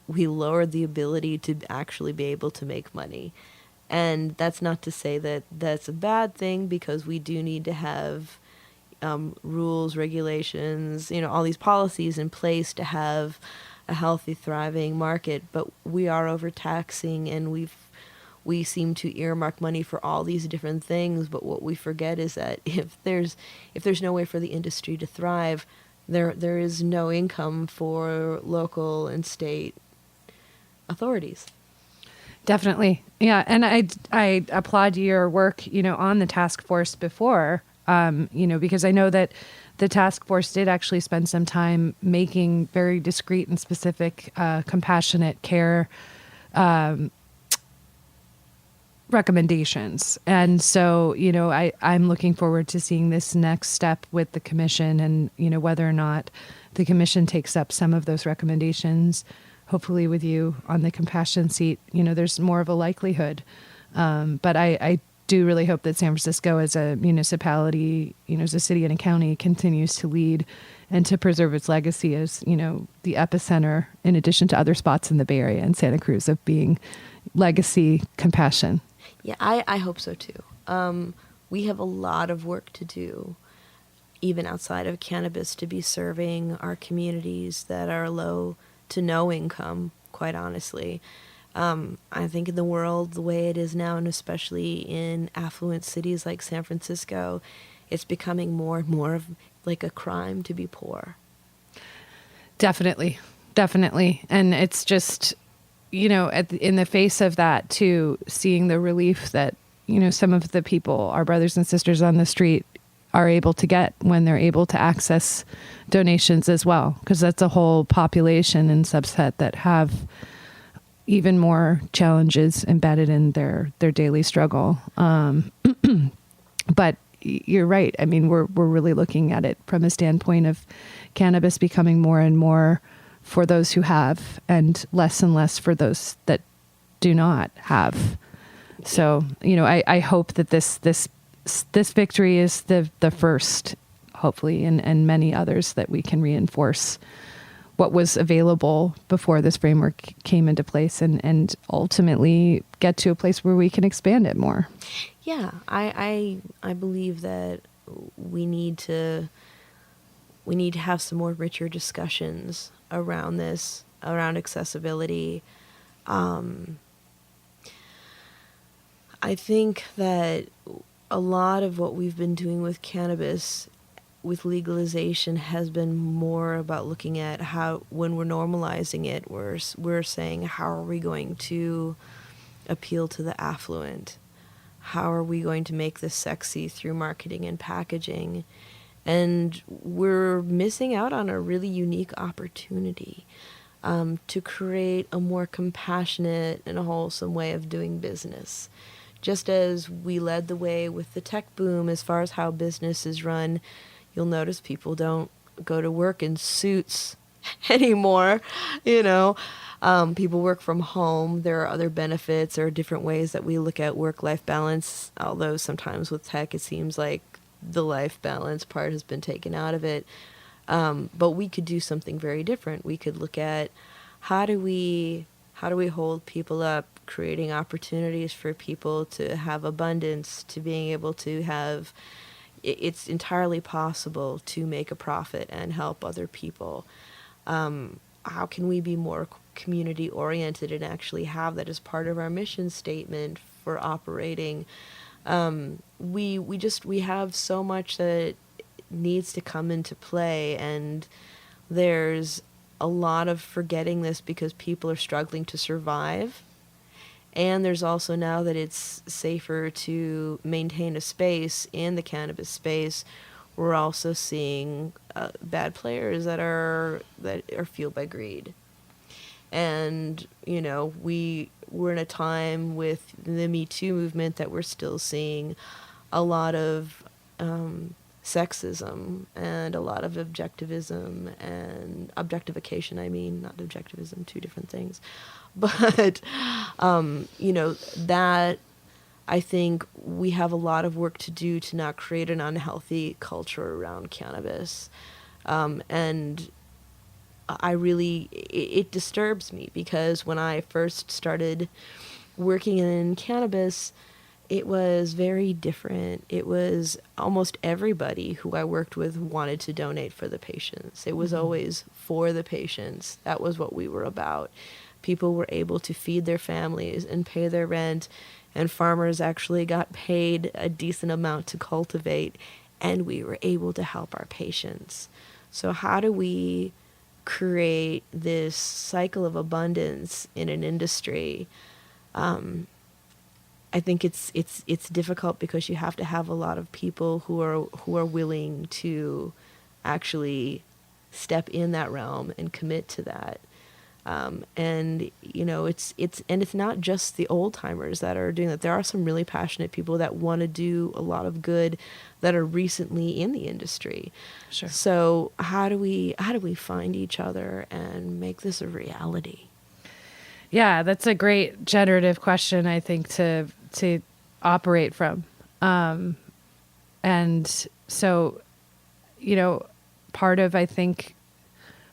lowered the ability to actually be able to make money. And that's not to say that that's a bad thing, because we do need to have rules, regulations, all these policies in place to have a healthy, thriving market. But we are overtaxing, and we seem to earmark money for all these different things. But what we forget is that if there's no way for the industry to thrive, there is no income for local and state authorities. Definitely. Yeah. And I applaud your work, on the task force before, because I know that the task force did actually spend some time making very discrete and specific, compassionate care, recommendations. And so, I'm looking forward to seeing this next step with the commission, and, whether or not the commission takes up some of those recommendations. Hopefully with you on the compassion seat, there's more of a likelihood. But I do really hope that San Francisco as a municipality, as a city and a county, continues to lead and to preserve its legacy as, the epicenter, in addition to other spots in the Bay Area and Santa Cruz, of being legacy compassion. Yeah, I hope so too. We have a lot of work to do, even outside of cannabis, to be serving our communities that are low to no income, quite honestly. I think in the world, the way it is now, and especially in affluent cities like San Francisco, it's becoming more and more of like a crime to be poor. Definitely. And it's just, in the face of that too, seeing the relief that, some of the people, our brothers and sisters on the street, are able to get when they're able to access donations as well, because that's a whole population and subset that have even more challenges embedded in their daily struggle. But you're right. I mean, we're really looking at it from a standpoint of cannabis becoming more and more for those who have, and less for those that do not have. So, I hope that this victory is the first, hopefully, and many others that we can reinforce what was available before this framework came into place, and ultimately get to a place where we can expand it more. Yeah, I believe that we need to have some more richer discussions around this, around accessibility. I think that a lot of what we've been doing with cannabis, with legalization, has been more about looking at how, when we're normalizing it, we're saying, how are we going to appeal to the affluent? How are we going to make this sexy through marketing and packaging? And we're missing out on a really unique opportunity to create a more compassionate and a wholesome way of doing business. Just as we led the way with the tech boom as far as how business is run, you'll notice people don't go to work in suits anymore. People work from home. There are other benefits. There are different ways that we look at work-life balance, although sometimes with tech it seems like the life balance part has been taken out of it. But we could do something very different. We could look at how do we hold people up, creating opportunities for people to have abundance, to being able to have, it's entirely possible to make a profit and help other people. How can we be more community oriented and actually have that as part of our mission statement for operating? We have so much that needs to come into play, and there's a lot of forgetting this because people are struggling to survive. And there's also, now that it's safer to maintain a space in the cannabis space, we're also seeing bad players that are fueled by greed. And, we're in a time with the Me Too movement that we're still seeing a lot of sexism and a lot of objectivism and objectification, not objectivism, two different things. But, that, I think we have a lot of work to do to not create an unhealthy culture around cannabis. And it disturbs me, because when I first started working in cannabis, it was very different. It was almost everybody who I worked with wanted to donate for the patients. It was always for the patients. That was what we were about. People were able to feed their families and pay their rent, and farmers actually got paid a decent amount to cultivate, and we were able to help our patients. So how do we create this cycle of abundance in an industry? I think it's difficult because you have to have a lot of people who are willing to actually step in that realm and commit to that. And it's not just the old timers that are doing that. There are some really passionate people that want to do a lot of good that are recently in the industry. Sure. So how do we find each other and make this a reality? Yeah, that's a great generative question, I think, to operate from. And so, part of, I think,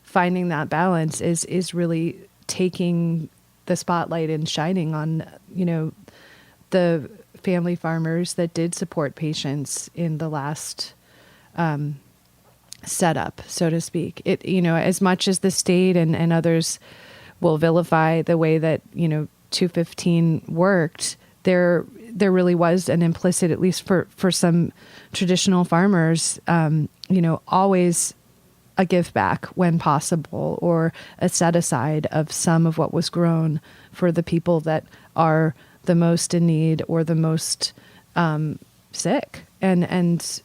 finding that balance is really taking the spotlight and shining on, the family farmers that did support patients in the last setup, so to speak. It, as much as the state and others will vilify the way that, 215 worked, there really was an implicit, at least for some traditional farmers, always a give back when possible, or a set aside of some of what was grown for the people that are the most in need or the most sick. And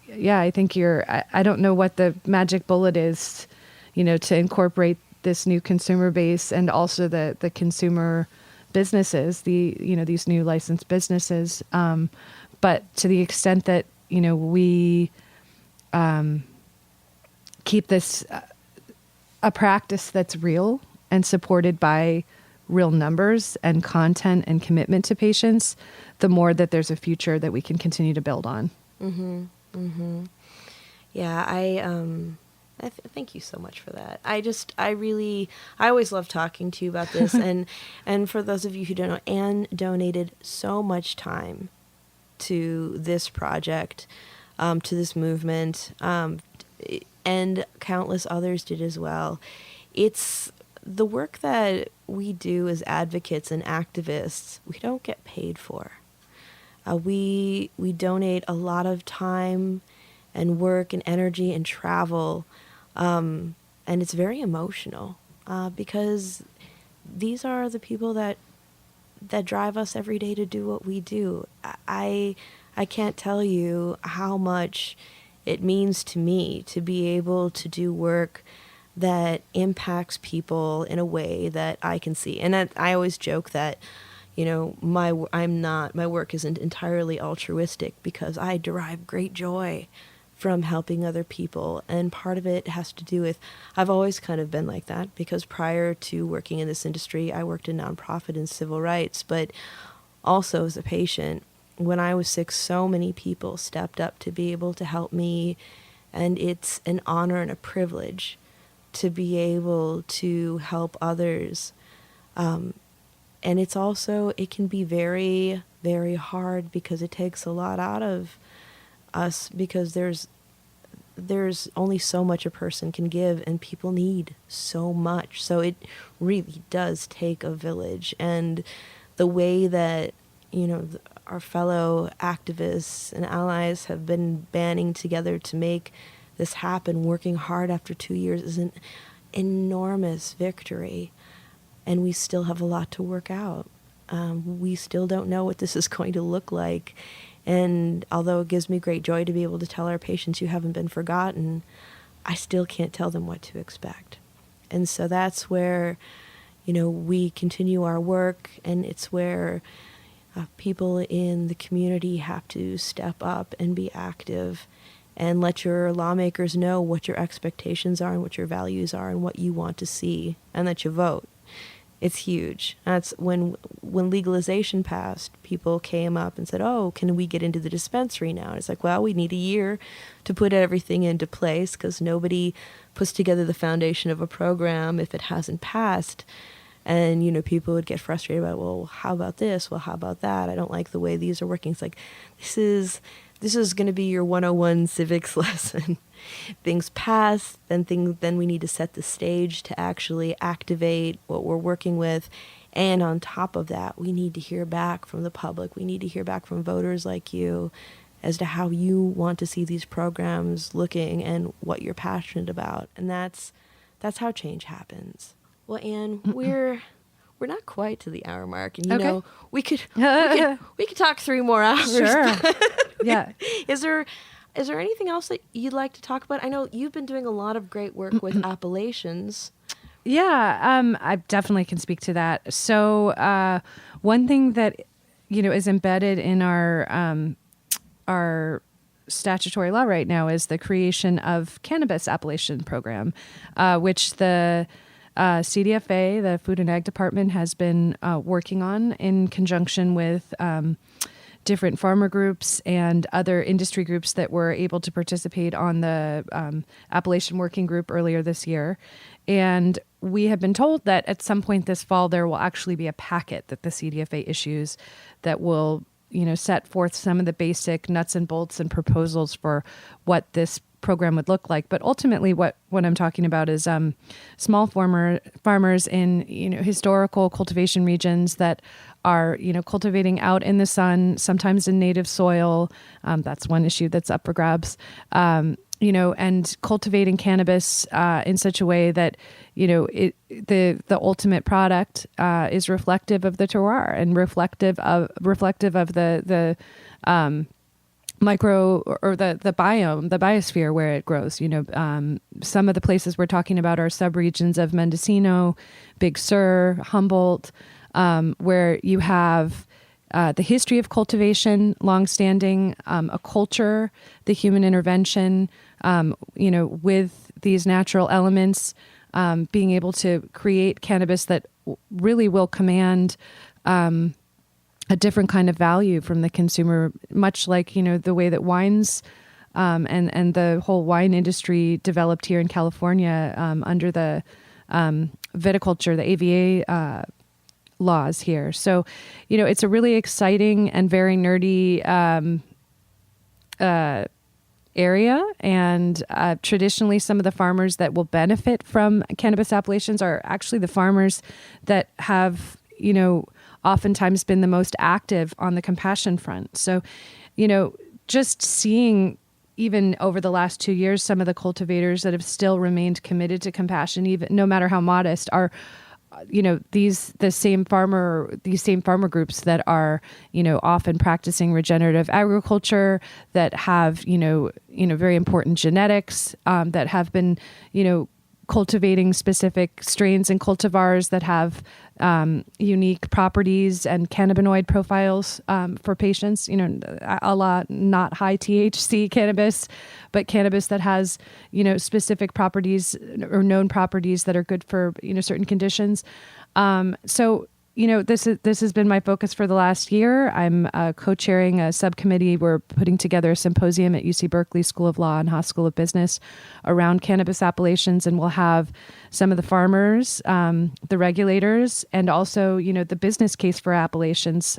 yeah, I think I don't know what the magic bullet is, to incorporate this new consumer base and also the consumer businesses, these new licensed businesses. But to the extent that, we keep this a practice that's real and supported by real numbers and content and commitment to patients, the more that there's a future that we can continue to build on. Mm-hmm. Mm-hmm. Yeah, I thank you so much for that. I always love talking to you about this. and for those of you who don't know, Anne donated so much time to this project, to this movement, and countless others did as well. It's the work that we do as advocates and activists, we don't get paid for. We donate a lot of time and work and energy and travel, and it's very emotional, because these are the people that drive us every day to do what we do. I can't tell you how much it means to me to be able to do work that impacts people in a way that I can see. And I always joke that, my work isn't entirely altruistic, because I derive great joy from helping other people. And part of it has to do with, I've always kind of been like that, because prior to working in this industry, I worked in nonprofit and civil rights, but also as a patient. When I was sick, so many people stepped up to be able to help me, and it's an honor and a privilege to be able to help others. And it can be very, very hard, because it takes a lot out of us, because there's only so much a person can give, and people need so much. So it really does take a village. And the way that, our fellow activists and allies have been banding together to make this happen, working hard after 2 years, is an enormous victory. And we still have a lot to work out. We still don't know what this is going to look like. And although it gives me great joy to be able to tell our patients you haven't been forgotten, I still can't tell them what to expect. And so that's where, we continue our work, and it's where people in the community have to step up and be active and let your lawmakers know what your expectations are and what your values are and what you want to see, and that you vote. It's huge. That's when legalization passed, people came up and said, oh, can we get into the dispensary now? And it's like, well, we need a year to put everything into place, because nobody puts together the foundation of a program if it hasn't passed. And, people would get frustrated about, well, how about this? Well, how about that? I don't like the way these are working. It's like, this is going to be your 101 civics lesson. Things pass, then we need to set the stage to actually activate what we're working with. And on top of that, we need to hear back from the public. We need to hear back from voters like you as to how you want to see these programs looking and what you're passionate about. And that's how change happens. Well, Anne, we're not quite to the hour mark, and Okay. we could talk 3 more hours. Sure. Yeah. Is there anything else that you'd like to talk about? I know you've been doing a lot of great work with appellations. Yeah, I definitely can speak to that. So one thing that is embedded in our statutory law right now is the creation of cannabis appellation program, which the CDFA, the Food and Ag Department, has been working on in conjunction with different farmer groups and other industry groups that were able to participate on the Appellation Working Group earlier this year. And we have been told that at some point this fall, there will actually be a packet that the CDFA issues that will, set forth some of the basic nuts and bolts and proposals for what this program would look like. But ultimately what I'm talking about is small farmers in historical cultivation regions that are cultivating out in the sun, sometimes in native soil. That's one issue that's up for grabs. And cultivating cannabis in such a way that the ultimate product is reflective of the terroir and reflective of the micro or the biome, the biosphere where it grows. Some of the places we're talking about are subregions of Mendocino, Big Sur, Humboldt, where you have the history of cultivation, longstanding, a culture, the human intervention, with these natural elements, being able to create cannabis that really will command a different kind of value from the consumer, much like, the way that wines and the whole wine industry developed here in California under the viticulture, the AVA laws here. So, it's a really exciting and very nerdy area. And traditionally, some of the farmers that will benefit from cannabis appellations are actually the farmers that have, oftentimes been the most active on the compassion front. So, just seeing even over the last 2 years, some of the cultivators that have still remained committed to compassion, even no matter how modest, are these same farmer groups that are often practicing regenerative agriculture, that have very important genetics, that have been cultivating specific strains and cultivars that have unique properties and cannabinoid profiles for patients, a lot not high THC cannabis, but cannabis that has, specific properties or known properties that are good for, certain conditions. So, this has been my focus for the last year. I'm co-chairing a subcommittee. We're putting together a symposium at UC Berkeley School of Law and Haas School of Business around cannabis appellations, and we'll have some of the farmers, the regulators, and also, the business case for appellations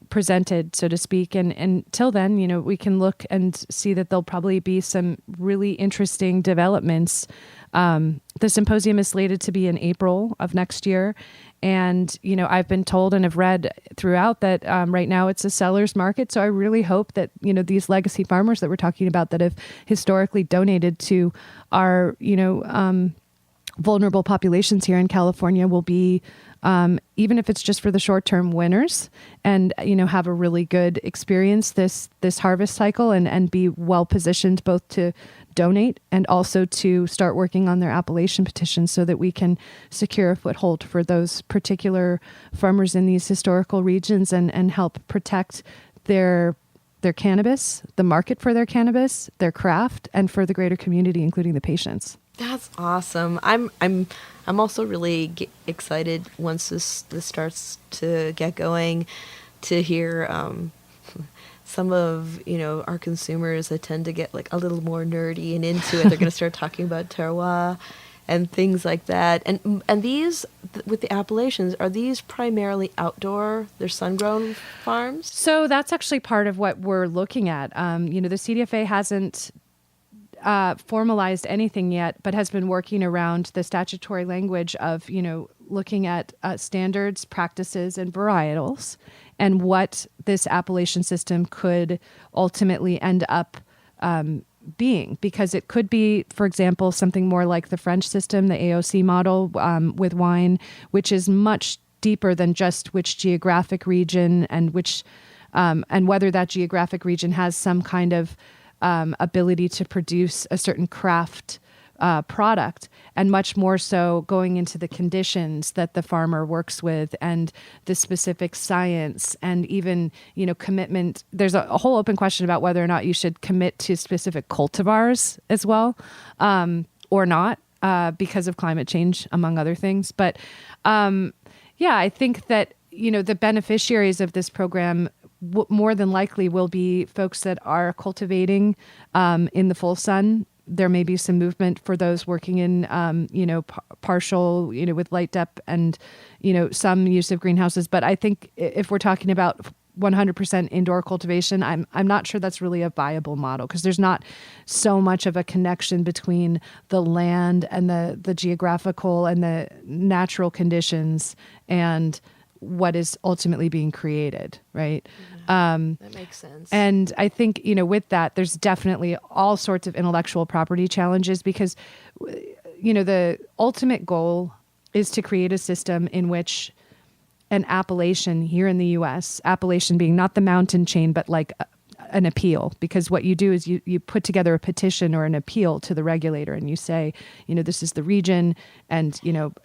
presented, so to speak. And until then, we can look and see that there'll probably be some really interesting developments. The symposium is slated to be in April of next year. And, I've been told and have read throughout that right now it's a seller's market. So I really hope that, these legacy farmers that we're talking about that have historically donated to our, vulnerable populations here in California will be, even if it's just for the short term, winners, and, have a really good experience this harvest cycle and be well positioned both to donate and also to start working on their appellation petitions so that we can secure a foothold for those particular farmers in these historical regions and help protect their cannabis, the market for their cannabis, their craft, and for the greater community, including the patients. That's awesome. I'm also really excited once this starts to get going to hear some of our consumers that tend to get like a little more nerdy and into it. They're going to start talking about terroir and things like that. And these with the appellations, are these primarily outdoor? They're sun-grown farms? So that's actually part of what we're looking at. The CDFA hasn't formalized anything yet, but has been working around the statutory language of, looking at standards, practices, and varietals, and what this appellation system could ultimately end up being. Because it could be, for example, something more like the French system, the AOC model with wine, which is much deeper than just which geographic region and which and whether that geographic region has some kind of ability to produce a certain craft product, and much more so going into the conditions that the farmer works with and the specific science and even, commitment. There's a whole open question about whether or not you should commit to specific cultivars as well, or not, because of climate change, among other things. But I think that, the beneficiaries of this program more than likely will be folks that are cultivating in the full sun. There may be some movement for those working in, partial, with light depth and, some use of greenhouses. But I think if we're talking about 100% indoor cultivation, I'm not sure that's really a viable model, because there's not so much of a connection between the land and the geographical and the natural conditions and what is ultimately being created, right? That makes sense. And I think, with that, there's definitely all sorts of intellectual property challenges, because, the ultimate goal is to create a system in which an appellation here in the U.S., appellation being not the mountain chain, but like an appeal, because what you do is you put together a petition or an appeal to the regulator, and you say, this is the region, and,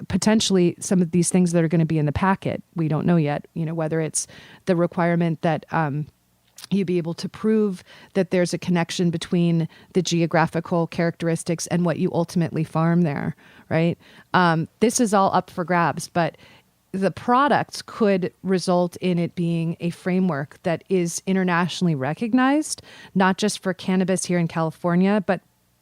potentially some of these things that are going to be in the packet, we don't know yet, whether it's the requirement that you be able to prove that there's a connection between the geographical characteristics and what you ultimately farm there, right? This is all up for grabs, but the products could result in it being a framework that is internationally recognized, not just for cannabis here in California, but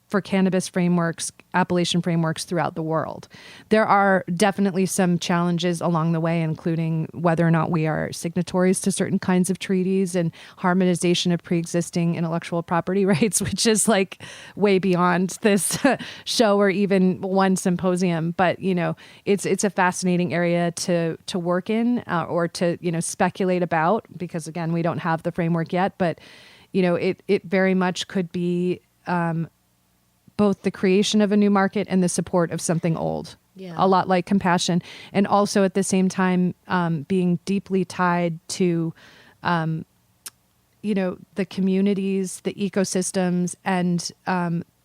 for cannabis frameworks, appellation frameworks throughout the world. There are definitely some challenges along the way, including whether or not we are signatories to certain kinds of treaties and harmonization of pre-existing intellectual property rights, which is like way beyond this show or even one symposium. But, it's a fascinating area to work in or to, speculate about, because again, we don't have the framework yet, but, it very much could be both the creation of a new market and the support of something old. Yeah. A lot like compassion. And also at the same time, being deeply tied to, the communities, the ecosystems, and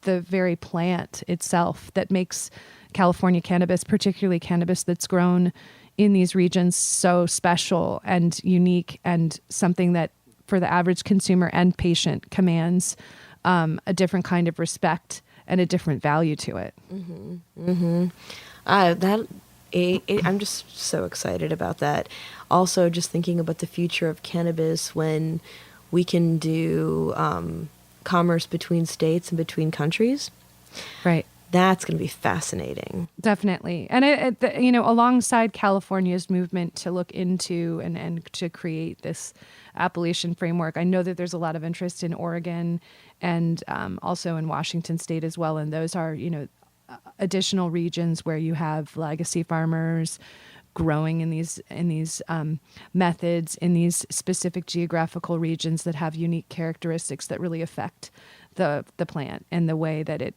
the very plant itself that makes California cannabis, particularly cannabis that's grown in these regions, so special and unique, and something that for the average consumer and patient commands a different kind of respect and a different value to it. Mm-hmm. Mm-hmm. I'm just so excited about that. Also, just thinking about the future of cannabis when we can do commerce between states and between countries. Right. That's going to be fascinating. Definitely. And, alongside California's movement to look into and to create this appellation framework, I know that there's a lot of interest in Oregon and also in Washington State as well. And those are, additional regions where you have legacy farmers growing in these methods in these specific geographical regions that have unique characteristics that really affect the plant and the way that it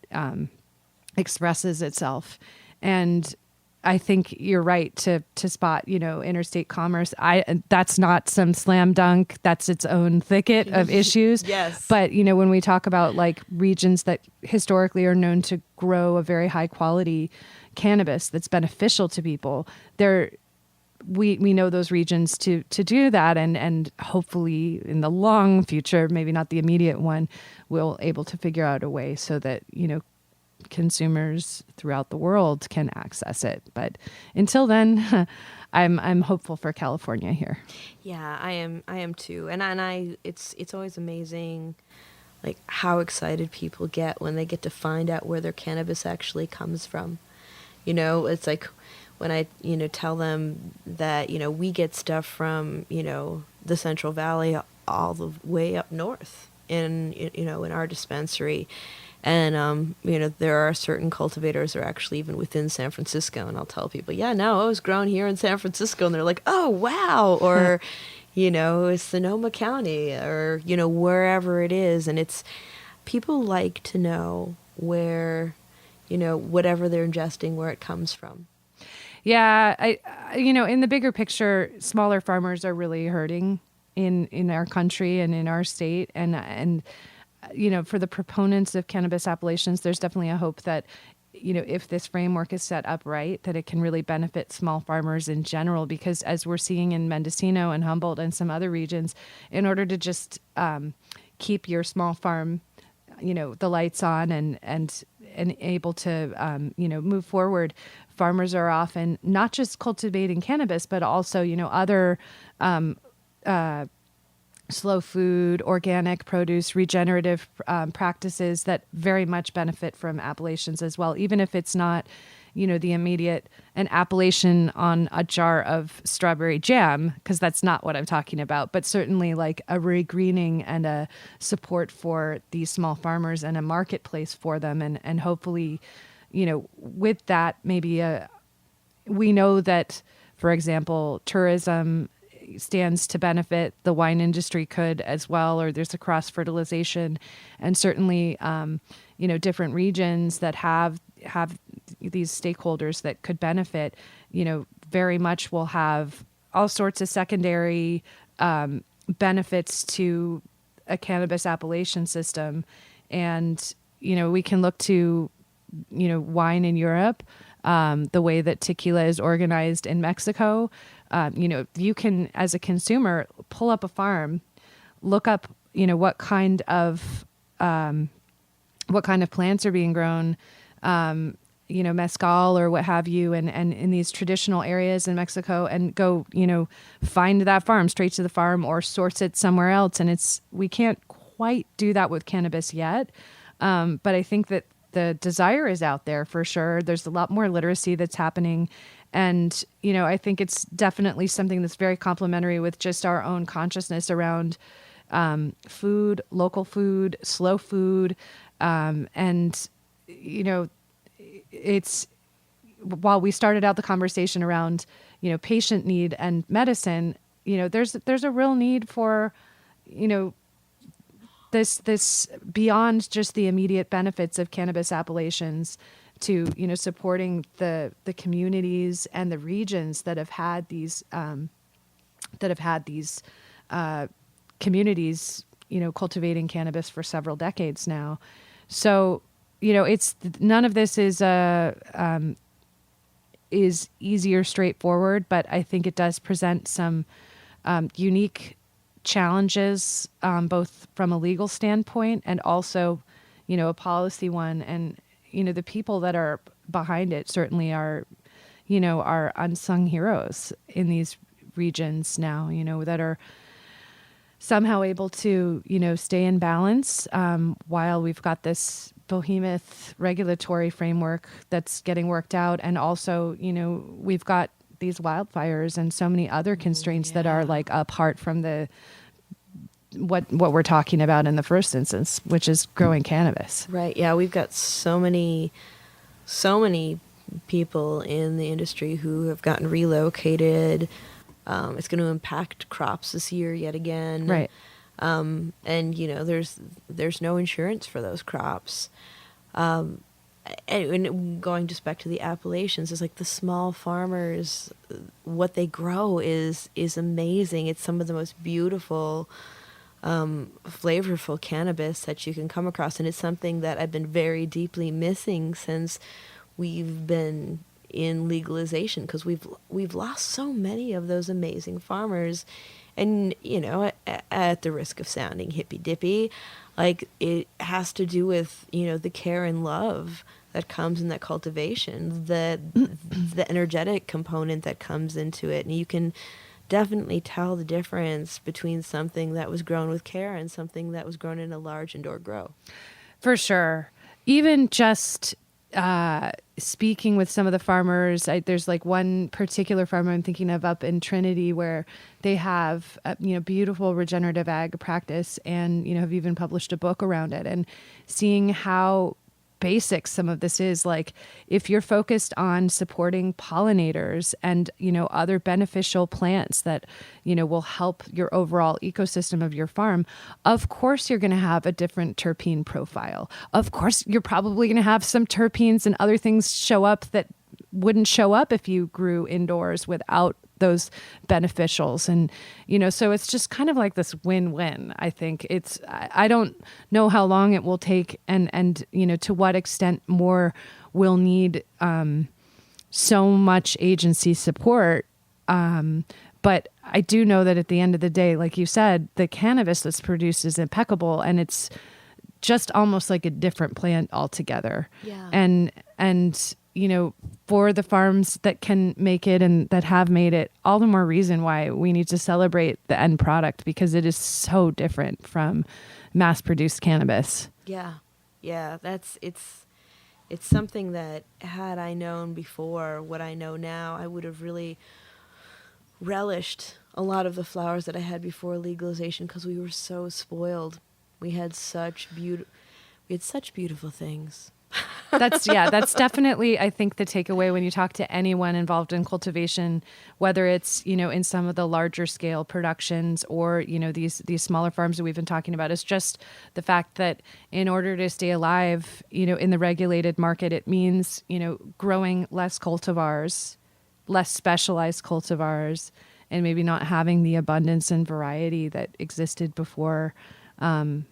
expresses itself. And I think you're right to spot, interstate commerce. That's not some slam dunk. That's its own thicket of issues. Yes. But, when we talk about like regions that historically are known to grow a very high quality cannabis that's beneficial to people, we know those regions to do that. And hopefully in the long future, maybe not the immediate one, we'll able to figure out a way so that, consumers throughout the world can access it. But until then, I'm hopeful for California here. Yeah, I am too. And it's always amazing like how excited people get when they get to find out where their cannabis actually comes from. It's like when I, tell them that, we get stuff from, the Central Valley all the way up north in our dispensary. And, there are certain cultivators that are actually even within San Francisco. And I'll tell people, yeah, no, I was grown here in San Francisco. And they're like, oh, wow. Or, it's Sonoma County or, wherever it is. And it's people like to know where, whatever they're ingesting, where it comes from. Yeah. In the bigger picture, smaller farmers are really hurting in our country and in our state. And for the proponents of cannabis appellations, there's definitely a hope that, if this framework is set up right, that it can really benefit small farmers in general, because as we're seeing in Mendocino and Humboldt and some other regions, in order to just keep your small farm, the lights on and able to, move forward, farmers are often not just cultivating cannabis, but also, other slow food, organic produce, regenerative practices that very much benefit from appellations as well, even if it's not, the immediate an appellation on a jar of strawberry jam, because that's not what I'm talking about, but certainly like a regreening and a support for these small farmers and a marketplace for them. And hopefully, with that, maybe we know that, for example, tourism stands to benefit. The wine industry could as well, or there's a cross fertilization, and certainly, different regions that have these stakeholders that could benefit, very much will have all sorts of secondary benefits to a cannabis appellation system. And, we can look to, wine in Europe, the way that tequila is organized in Mexico. You can, as a consumer, pull up a farm, look up, what kind of plants are being grown, mezcal or what have you, and in these traditional areas in Mexico, and go, find that farm, straight to the farm, or source it somewhere else. And we can't quite do that with cannabis yet. But I think that the desire is out there for sure. There's a lot more literacy that's happening. And, I think it's definitely something that's very complementary with just our own consciousness around food, local food, slow food. And, it's, while we started out the conversation around, patient need and medicine, there's a real need for, this beyond just the immediate benefits of cannabis appellations to, supporting the communities and the regions that have had these communities, cultivating cannabis for several decades now. So, it's none of this is easy or straightforward, but I think it does present some unique challenges, both from a legal standpoint and also, a policy one. And, the people that are behind it certainly are unsung heroes in these regions now, that are somehow able to, stay in balance while we've got this behemoth regulatory framework that's getting worked out. And also, we've got these wildfires and so many other constraints that are like apart from what we're talking about in the first instance, which is growing cannabis. Right. Yeah. We've got so many people in the industry who have gotten relocated. It's going to impact crops this year yet again. Right. And there's no insurance for those crops. And going just back to the appellations, it's like the small farmers, what they grow is amazing. It's some of the most beautiful, flavorful cannabis that you can come across. And it's something that I've been very deeply missing since we've been in legalization, because we've lost so many of those amazing farmers. And, at the risk of sounding hippy-dippy, like, it has to do with, the care and love that comes in that cultivation, the energetic component that comes into it. And you can definitely tell the difference between something that was grown with care and something that was grown in a large indoor grow. For sure. Even just speaking with some of the farmers, there's like one particular farmer I'm thinking of up in Trinity where they have beautiful regenerative ag practice, and have even published a book around it, and seeing how basic some of this is. Like, if you're focused on supporting pollinators and other beneficial plants that will help your overall ecosystem of your farm, of course you're going to have a different terpene profile. Of course you're probably going to have some terpenes and other things show up that wouldn't show up if you grew indoors without those beneficials. And, so it's just kind of like this win-win. I think I don't know how long it will take and, to what extent more will need, so much agency support. But I do know that at the end of the day, like you said, the cannabis that's produced is impeccable, and it's just almost like a different plant altogether. Yeah. And, for the farms that can make it and that have made it, all the more reason why we need to celebrate the end product, because it is so different from mass-produced cannabis. Yeah. It's something that, had I known before what I know now, I would have really relished a lot of the flowers that I had before legalization, because we were so spoiled. We had such beautiful things. That's definitely, I think, the takeaway when you talk to anyone involved in cultivation, whether it's, in some of the larger scale productions or, these smaller farms that we've been talking about, is just the fact that in order to stay alive, in the regulated market, it means, growing less cultivars, less specialized cultivars, and maybe not having the abundance and variety that existed before, the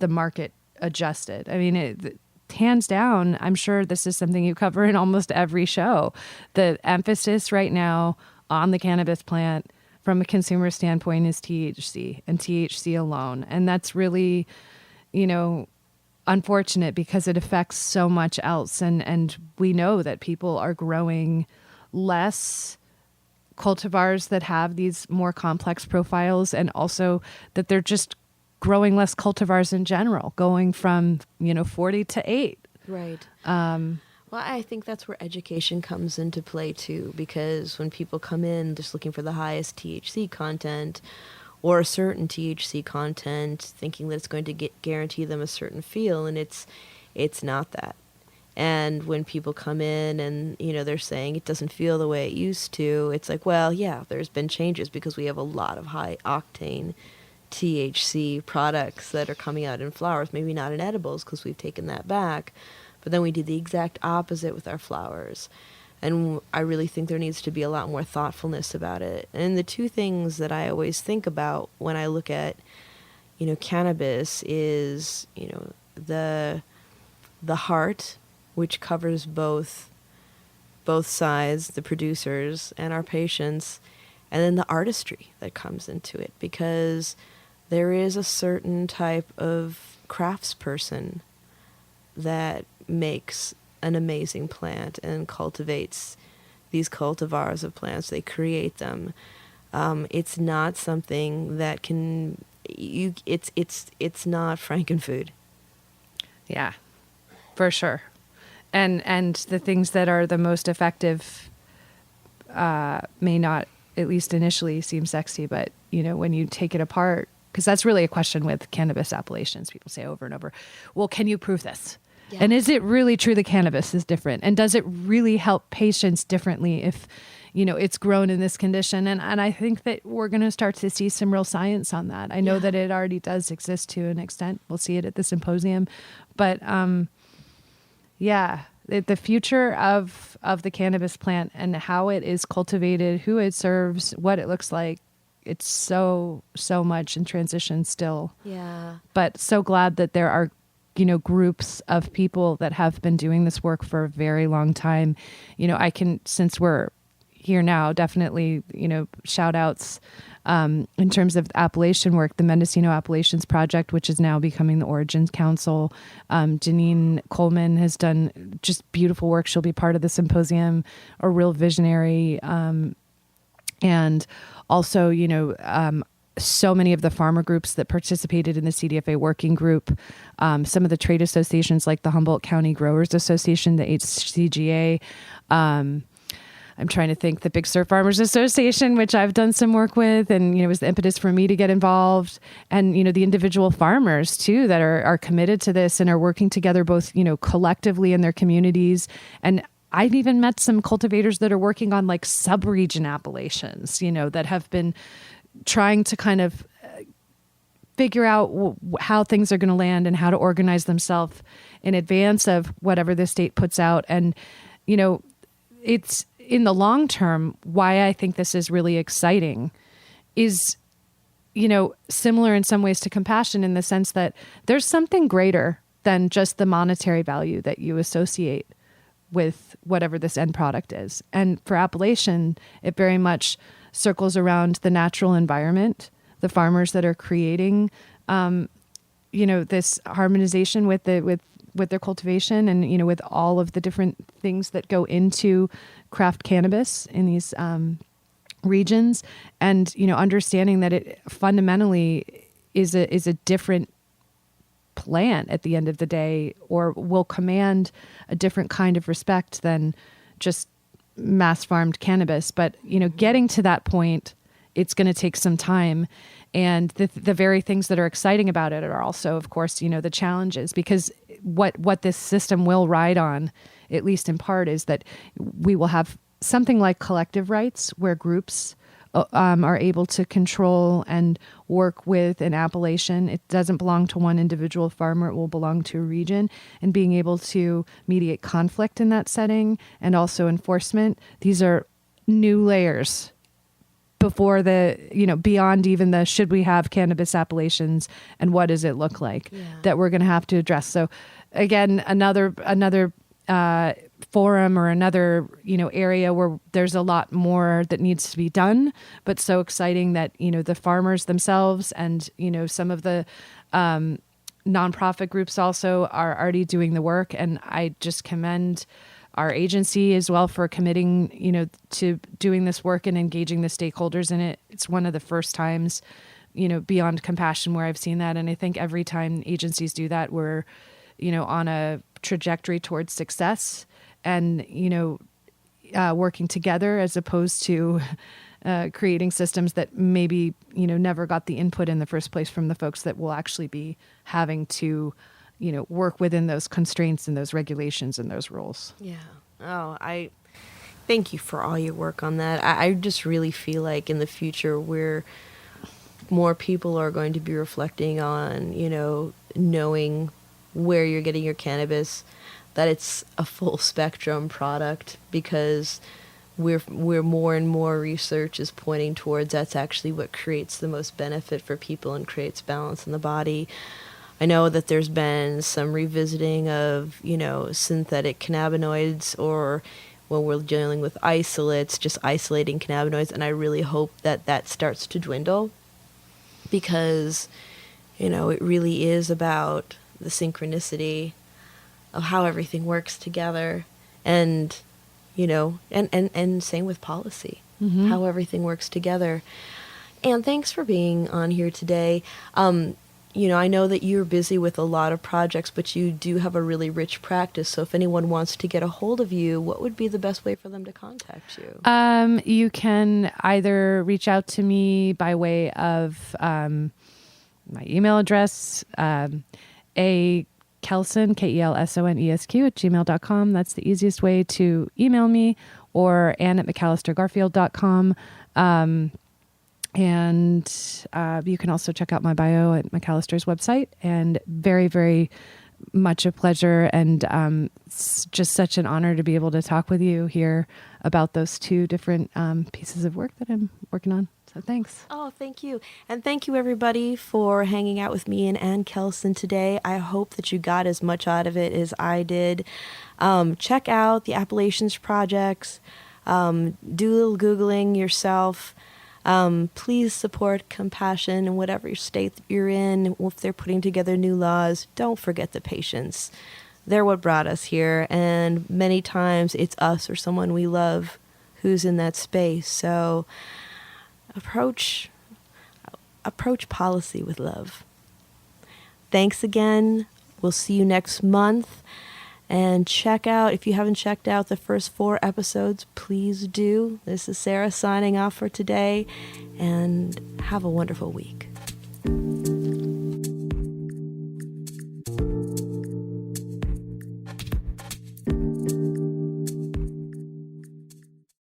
market adjusted. I mean, hands down, I'm sure this is something you cover in almost every show. The emphasis right now on the cannabis plant from a consumer standpoint is THC and THC alone. And that's really, unfortunate, because it affects so much else. And we know that people are growing less cultivars that have these more complex profiles, and also that they're just growing less cultivars in general, going from 40 to 8. Right. Well, I think that's where education comes into play too, because when people come in just looking for the highest THC content or a certain THC content, thinking that it's going to guarantee them a certain feel, and it's not that. And when people come in and, they're saying it doesn't feel the way it used to, it's like, well, yeah, there's been changes because we have a lot of high octane THC products that are coming out in flowers, maybe not in edibles because we've taken that back, but then we did the exact opposite with our flowers. And I really think there needs to be a lot more thoughtfulness about it. And the two things that I always think about when I look at, cannabis is, the heart, which covers both sides, the producers and our patients, and then the artistry that comes into it, because there is a certain type of craftsperson that makes an amazing plant and cultivates these cultivars of plants. They create them. It's not something that it's not frankenfood. Yeah, for sure. And the things that are the most effective may not, at least initially, seem sexy, but when you take it apart, because that's really a question with cannabis appellations. People say over and over, well, can you prove this? Yeah. And is it really true that cannabis is different? And does it really help patients differently if, it's grown in this condition? And I think that we're going to start to see some real science on that. I know that it already does exist to an extent. We'll see it at the symposium. But, the future of the cannabis plant and how it is cultivated, who it serves, what it looks like, it's so much in transition still. Yeah. But so glad that there are, groups of people that have been doing this work for a very long time. I can, since we're here now, definitely, shout outs in terms of Appellation work, the Mendocino Appellations Project, which is now becoming the Origins Council. Janine Coleman has done just beautiful work. She'll be part of the symposium, a real visionary. And also, so many of the farmer groups that participated in the CDFA working group, some of the trade associations like the Humboldt County Growers Association, the HCGA, I'm trying to think, the Big Sur Farmers Association, which I've done some work with, and, was the impetus for me to get involved. And, the individual farmers too, that are committed to this and are working together both, collectively in their communities. And I've even met some cultivators that are working on like sub-region appellations, that have been trying to kind of figure out how things are going to land and how to organize themselves in advance of whatever the state puts out. And, it's in the long term, why I think this is really exciting is, similar in some ways to compassion, in the sense that there's something greater than just the monetary value that you associate with whatever this end product is. And for Appellation, it very much circles around the natural environment, the farmers that are creating, this harmonization with with their cultivation, and with all of the different things that go into craft cannabis in these regions, and understanding that it fundamentally is a different plant at the end of the day, or will command a different kind of respect than just mass farmed cannabis. But getting to that point, it's going to take some time. And the very things that are exciting about it are also, of course, the challenges, because what this system will ride on, at least in part, is that we will have something like collective rights, where groups are able to control and work with an appellation. It doesn't belong to one individual farmer. It will belong to a region. And being able to mediate conflict in that setting, and also enforcement. These are new layers before beyond even the should we have cannabis appellations and what does it look like, that we're going to have to address. So again, another forum, or another area where there's a lot more that needs to be done, but so exciting that the farmers themselves and some of the nonprofit groups also are already doing the work. And I just commend our agency as well for committing to doing this work and engaging the stakeholders in it. It's one of the first times beyond compassion where I've seen that, and I think every time agencies do that, we're on a trajectory towards success, and working together, as opposed to creating systems that maybe never got the input in the first place from the folks that will actually be having to work within those constraints and those regulations and those rules. Yeah. Oh, I thank you for all your work on that. I just really feel like in the future, where more people are going to be reflecting on knowing where you're getting your cannabis, that it's a full spectrum product, because we're more and more research is pointing towards that's actually what creates the most benefit for people and creates balance in the body. I know that there's been some revisiting of synthetic cannabinoids, or when we're dealing with isolates, just isolating cannabinoids, and I really hope that starts to dwindle, because it really is about the synchronicity of how everything works together, and and same with policy, how everything works together. And thanks for being on here today. I know that you're busy with a lot of projects, but you do have a really rich practice. So if anyone wants to get a hold of you, what would be the best way for them to contact you? You can either reach out to me by way of my email address, A Kelson, KELSONESQ @gmail.com. That's the easiest way to email me, or Anne at McAllisterGarfield.com. And you can also check out my bio at McAllister's website. And very, very much a pleasure, and it's just such an honor to be able to talk with you here about those two different pieces of work that I'm working on. So thanks. Oh, thank you. And thank you, everybody, for hanging out with me and Anne Kelson today. I hope that you got as much out of it as I did. Check out the Appellations projects. Do a little Googling yourself. Please support compassion in whatever state that you're in. If they're putting together new laws, don't forget the patients. They're what brought us here. And many times it's us or someone we love who's in that space. So approach policy with love. Thanks again. We'll see you next month. And check out, if you haven't checked out the first 4 episodes, please do. This is Sara signing off for today, and have a wonderful week.